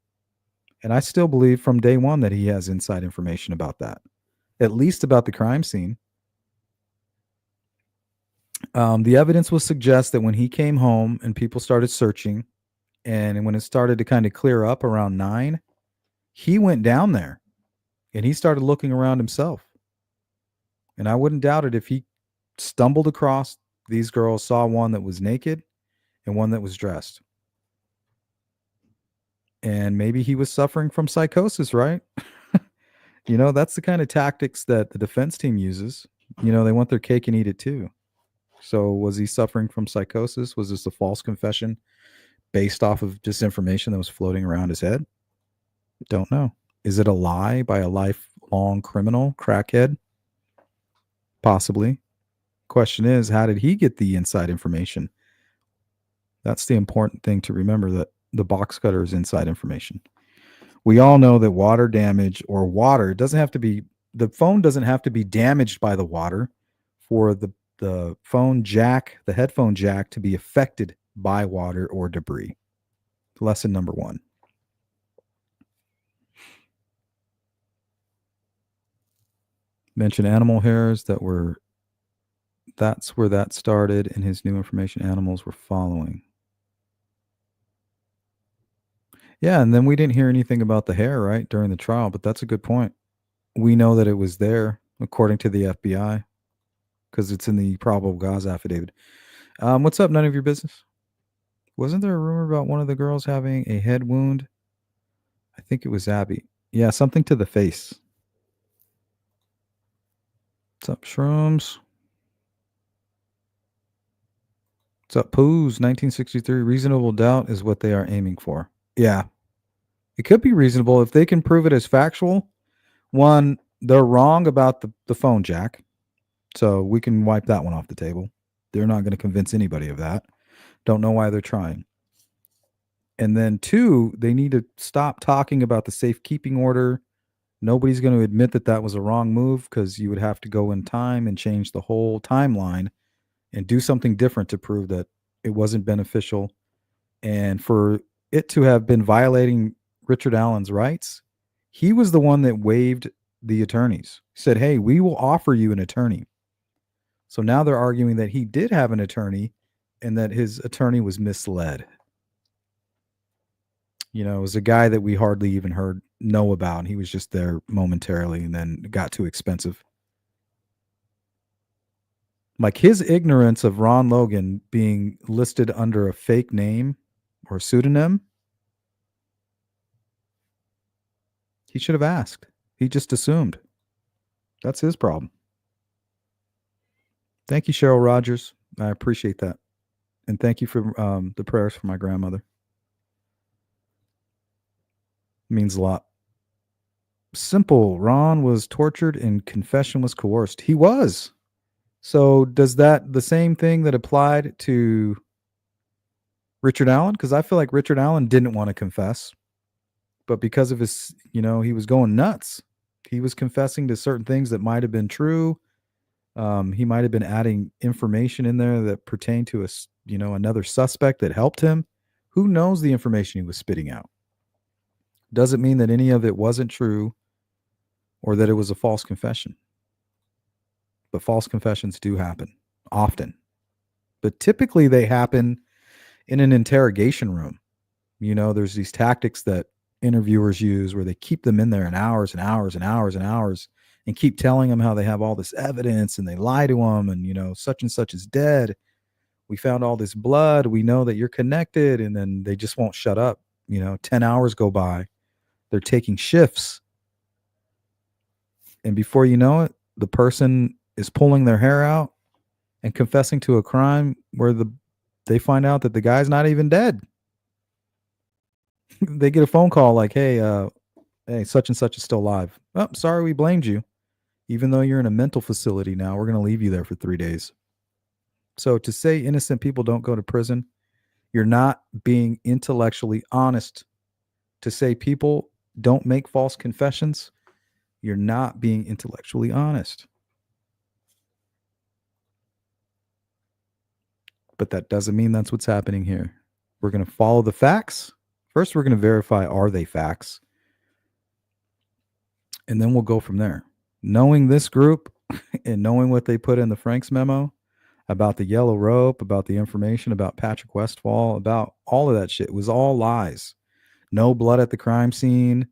And I still believe from day one that he has inside information about that, at least about the crime scene. The evidence will suggest that when he came home and people started searching, and when it started to kind of clear up around 9, he went down there and he started looking around himself. And I wouldn't doubt it if he stumbled across these girls, saw one that was naked and one that was dressed. And maybe he was suffering from psychosis, right? That's the kind of tactics that the defense team uses. They want their cake and eat it too. So was he suffering from psychosis? Was this a false confession based off of just information that was floating around his head? Don't know. Is it a lie by a lifelong criminal, crackhead? Possibly. Question is, how did he get the inside information? That's the important thing to remember, that the box cutter is inside information. We all know that water damage or water doesn't have to be, the phone doesn't have to be damaged by the water for the phone jack, the headphone jack, to be affected by water or debris. Lesson number 1. Mention animal hairs that's where that started, and his new information animals were following. Yeah, and then we didn't hear anything about the hair, right, during the trial, but that's a good point. We know that it was there, according to the FBI, because it's in the probable cause affidavit. What's up? None of your business. Wasn't there a rumor about one of the girls having a head wound? I think it was Abby. Yeah, something to the face. What's up, Shrooms? What's up, Poos? 1963. Reasonable doubt is what they are aiming for. Yeah. It could be reasonable if they can prove it as factual. One, they're wrong about the phone jack. So we can wipe that one off the table. They're not going to convince anybody of that. Don't know why they're trying. And then 2, they need to stop talking about the safekeeping order. Nobody's going to admit that that was a wrong move, because you would have to go in time and change the whole timeline and do something different to prove that it wasn't beneficial. And for it to have been violating Richard Allen's rights, he was the one that waived the attorneys. He said, hey, we will offer you an attorney. So now they're arguing that he did have an attorney and that his attorney was misled. It was a guy that we hardly even know about. And he was just there momentarily, and then it got too expensive. Like his ignorance of Ron Logan being listed under a fake name or pseudonym, he should have asked. He just assumed. That's his problem. Thank you, Cheryl Rogers. I appreciate that. And thank you for the prayers for my grandmother. It means a lot. Simple. Ron was tortured and confession was coerced. He was. So does that the same thing that applied to Richard Allen? Because I feel like Richard Allen didn't want to confess, but because of his, he was going nuts. He was confessing to certain things that might have been true. He might have been adding information in there that pertained to another suspect that helped him. Who knows the information he was spitting out? Doesn't mean that any of it wasn't true or that it was a false confession. But false confessions do happen often. But typically they happen in an interrogation room. There's these tactics that interviewers use where they keep them in there in hours and hours and hours and hours and keep telling them how they have all this evidence, and they lie to them, and such and such is dead. We found all this blood. We know that you're connected. And then they just won't shut up. 10 hours go by. They're taking shifts. And before you know it, the person is pulling their hair out and confessing to a crime where they find out that the guy's not even dead. They get a phone call like, hey, such and such is still alive. Oh, sorry, we blamed you. Even though you're in a mental facility now, we're going to leave you there for 3 days. So to say innocent people don't go to prison, you're not being intellectually honest. To say people don't make false confessions, you're not being intellectually honest. But that doesn't mean that's what's happening here. We're going to follow the facts. First, we're going to verify, are they facts? And then we'll go from there. Knowing this group and knowing what they put in the Franks memo about the yellow rope, about the information about Patrick Westfall, about all of that shit, was all lies. No blood at the crime scene.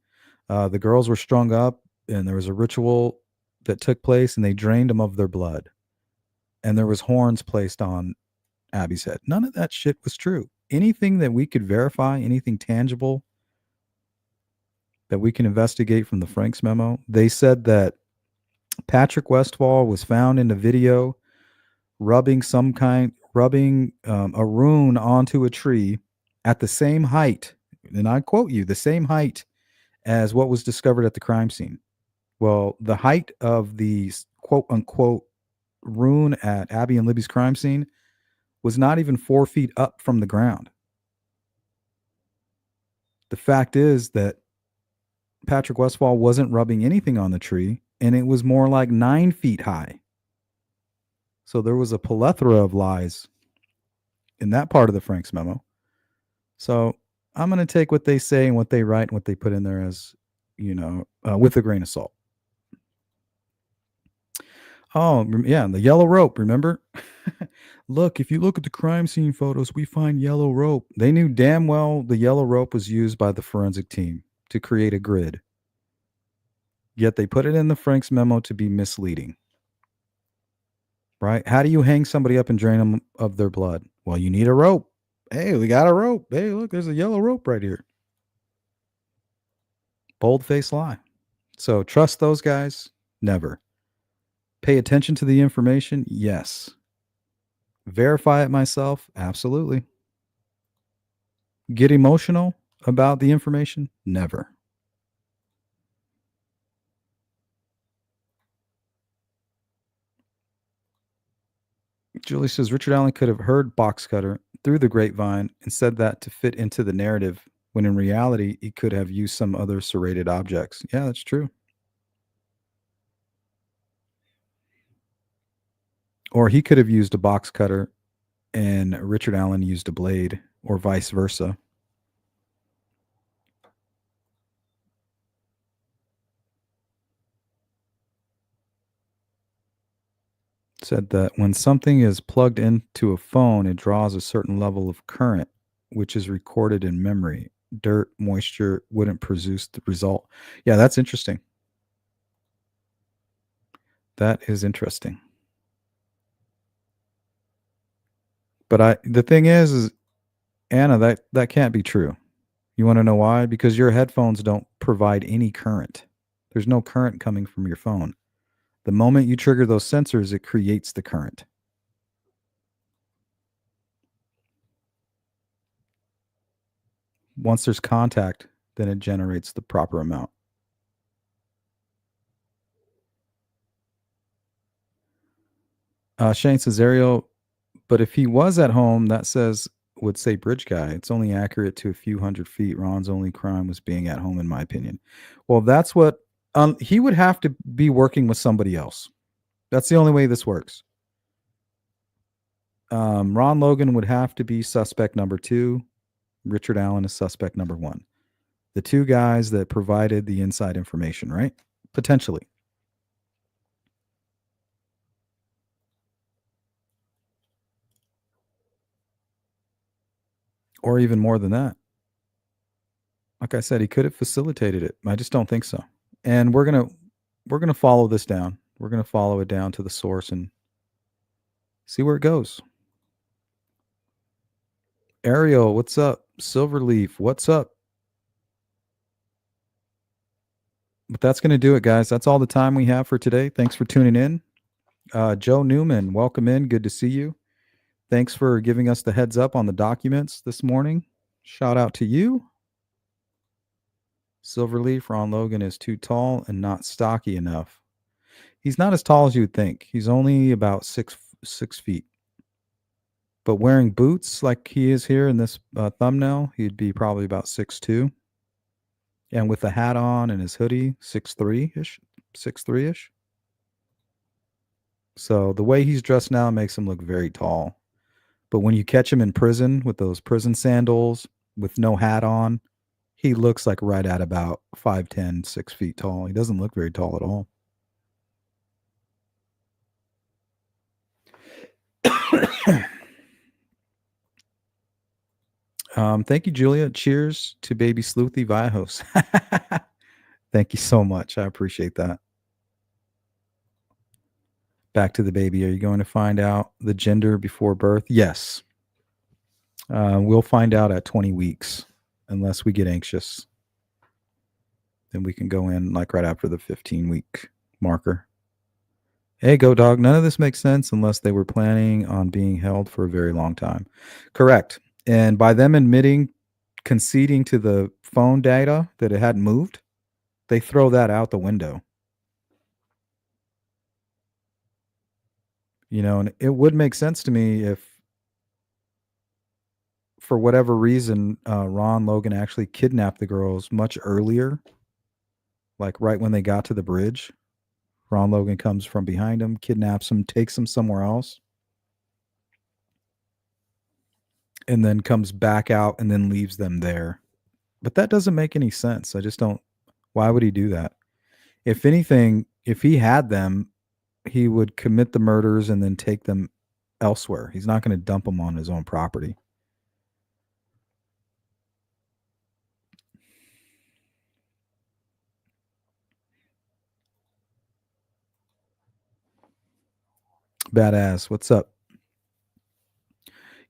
The girls were strung up and there was a ritual that took place and they drained them of their blood. And there was horns placed on Abby's head. None of that shit was true. Anything that we could verify, anything tangible that we can investigate from the Franks memo, they said that Patrick Westfall was found in the video rubbing a rune onto a tree at the same height, and I quote you, the same height as what was discovered at the crime scene. Well, the height of the quote unquote rune at Abby and Libby's crime scene was not even 4 feet up from the ground. The fact is that Patrick Westfall wasn't rubbing anything on the tree, and it was more like 9 feet high. So there was a plethora of lies in that part of the Franks memo. So I'm going to take what they say and what they write and what they put in there as, with a grain of salt. Oh, yeah, the yellow rope, remember? Look, if you look at the crime scene photos, we find yellow rope. They knew damn well the yellow rope was used by the forensic team to create a grid. Yet they put it in the Franks memo to be misleading. Right? How do you hang somebody up and drain them of their blood? Well, you need a rope. Hey, we got a rope. Hey, look, there's a yellow rope right here. Bold-faced lie. So trust those guys? Never. Pay attention to the information? Yes. Verify it myself? Absolutely. Get emotional about the information? Never. Julie says Richard Allen could have heard Box Cutter through the grapevine and said that to fit into the narrative, when in reality, he could have used some other serrated objects. Yeah, that's true. Or he could have used a box cutter and Richard Allen used a blade, or vice versa. Said that when something is plugged into a phone, it draws a certain level of current, which is recorded in memory. Dirt, moisture wouldn't produce the result. Yeah, that's interesting. That is interesting. But the thing is Anna, that can't be true. You want to know why? Because your headphones don't provide any current. There's no current coming from your phone. The moment you trigger those sensors, it creates the current. Once there's contact, then it generates the proper amount. Shane says, Ariel, but if he was at home, that would say bridge guy. It's only accurate to a few hundred feet. Ron's only crime was being at home, in my opinion. Well, that's what he would have to be working with somebody else. That's the only way this works. Ron Logan would have to be suspect number 2. Richard Allen is suspect number 1. The 2 guys that provided the inside information, right? Potentially. Or even more than that. Like I said, he could have facilitated it. I just don't think so. And we're gonna follow this down. We're gonna follow it down to the source and see where it goes. Ariel, what's up? Silverleaf, what's up? But that's going to do it, guys. That's all the time we have for today. Thanks for tuning in. Joe Newman, welcome in. Good to see you. Thanks for giving us the heads up on the documents this morning. Shout out to you. Silverleaf, Ron Logan is too tall and not stocky enough. He's not as tall as you would think. He's only about six feet. But wearing boots like he is here in this thumbnail, he'd be probably about 6'2". And with the hat on and his hoodie, 6'3"-ish, 6'3"-ish. So the way he's dressed now makes him look very tall. But when you catch him in prison with those prison sandals with no hat on, he looks like right at about 5'10", 6 feet tall. He doesn't look very tall at all. Thank you, Julia. Cheers to baby Sleuthy via host. Thank you so much. I appreciate that. Back to the baby. Are you going to find out the gender before birth? Yes. We'll find out at 20 weeks, unless we get anxious. Then we can go in like right after the 15-week marker. Hey, Go Dog, none of this makes sense unless they were planning on being held for a very long time. Correct. And by them conceding to the phone data that it hadn't moved, they throw that out the window. You know, and it would make sense to me if, for whatever reason, Ron Logan actually kidnapped the girls much earlier, like right when they got to the bridge. Ron Logan comes from behind them, kidnaps them, takes them somewhere else, and then comes back out and then leaves them there. But that doesn't make any sense. I just don't. Why would he do that? If anything, if he had them, he would commit the murders and then take them elsewhere. He's not going to dump them on his own property. Badass. What's up?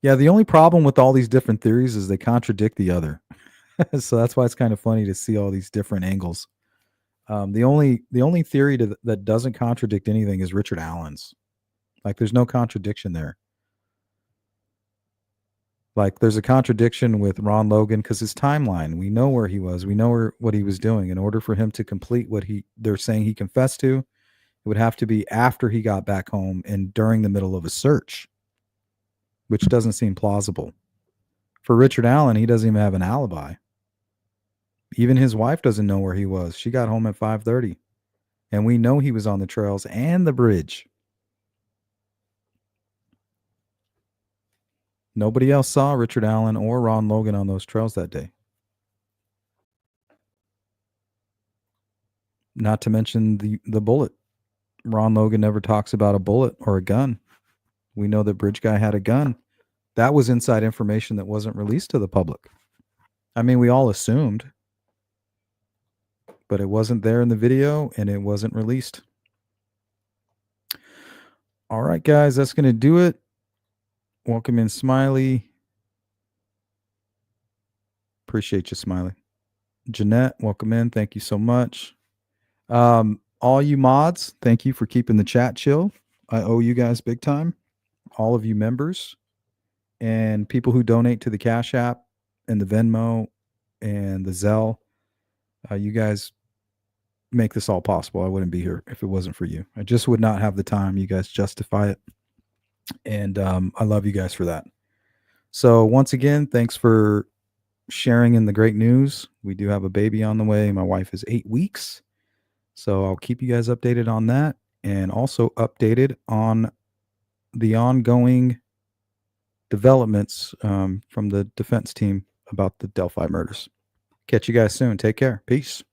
Yeah, the only problem with all these different theories is they contradict the other. So that's why it's kind of funny to see all these different angles. The only theory that doesn't contradict anything is Richard Allen's. Like, there's no contradiction there. Like, there's a contradiction with Ron Logan because his timeline. We know where he was. We know what he was doing. In order for him to complete what they're saying he confessed to, it would have to be after he got back home and during the middle of a search, which doesn't seem plausible. For Richard Allen, he doesn't even have an alibi. Even his wife doesn't know where he was. She got home at 5:30. And we know he was on the trails and the bridge. Nobody else saw Richard Allen or Ron Logan on those trails that day. Not to mention the bullet. Ron Logan never talks about a bullet or a gun. We know that Bridge Guy had a gun. That was inside information that wasn't released to the public. I mean, we all assumed, but it wasn't there in the video and it wasn't released. All right, guys, that's going to do it. Welcome in, Smiley. Appreciate you, Smiley. Jeanette, welcome in. Thank you so much. All you mods, thank you for keeping the chat chill. I owe you guys big time. All of you members and people who donate to the Cash App and the Venmo and the Zelle. You guys make this all possible. I wouldn't be here if it wasn't for you. I just would not have the time. You guys justify it. And I love you guys for that. So once again, thanks for sharing in the great news. We do have a baby on the way. My wife is 8 weeks. So I'll keep you guys updated on that and also updated on the ongoing developments from the defense team about the Delphi murders. Catch you guys soon. Take care. Peace.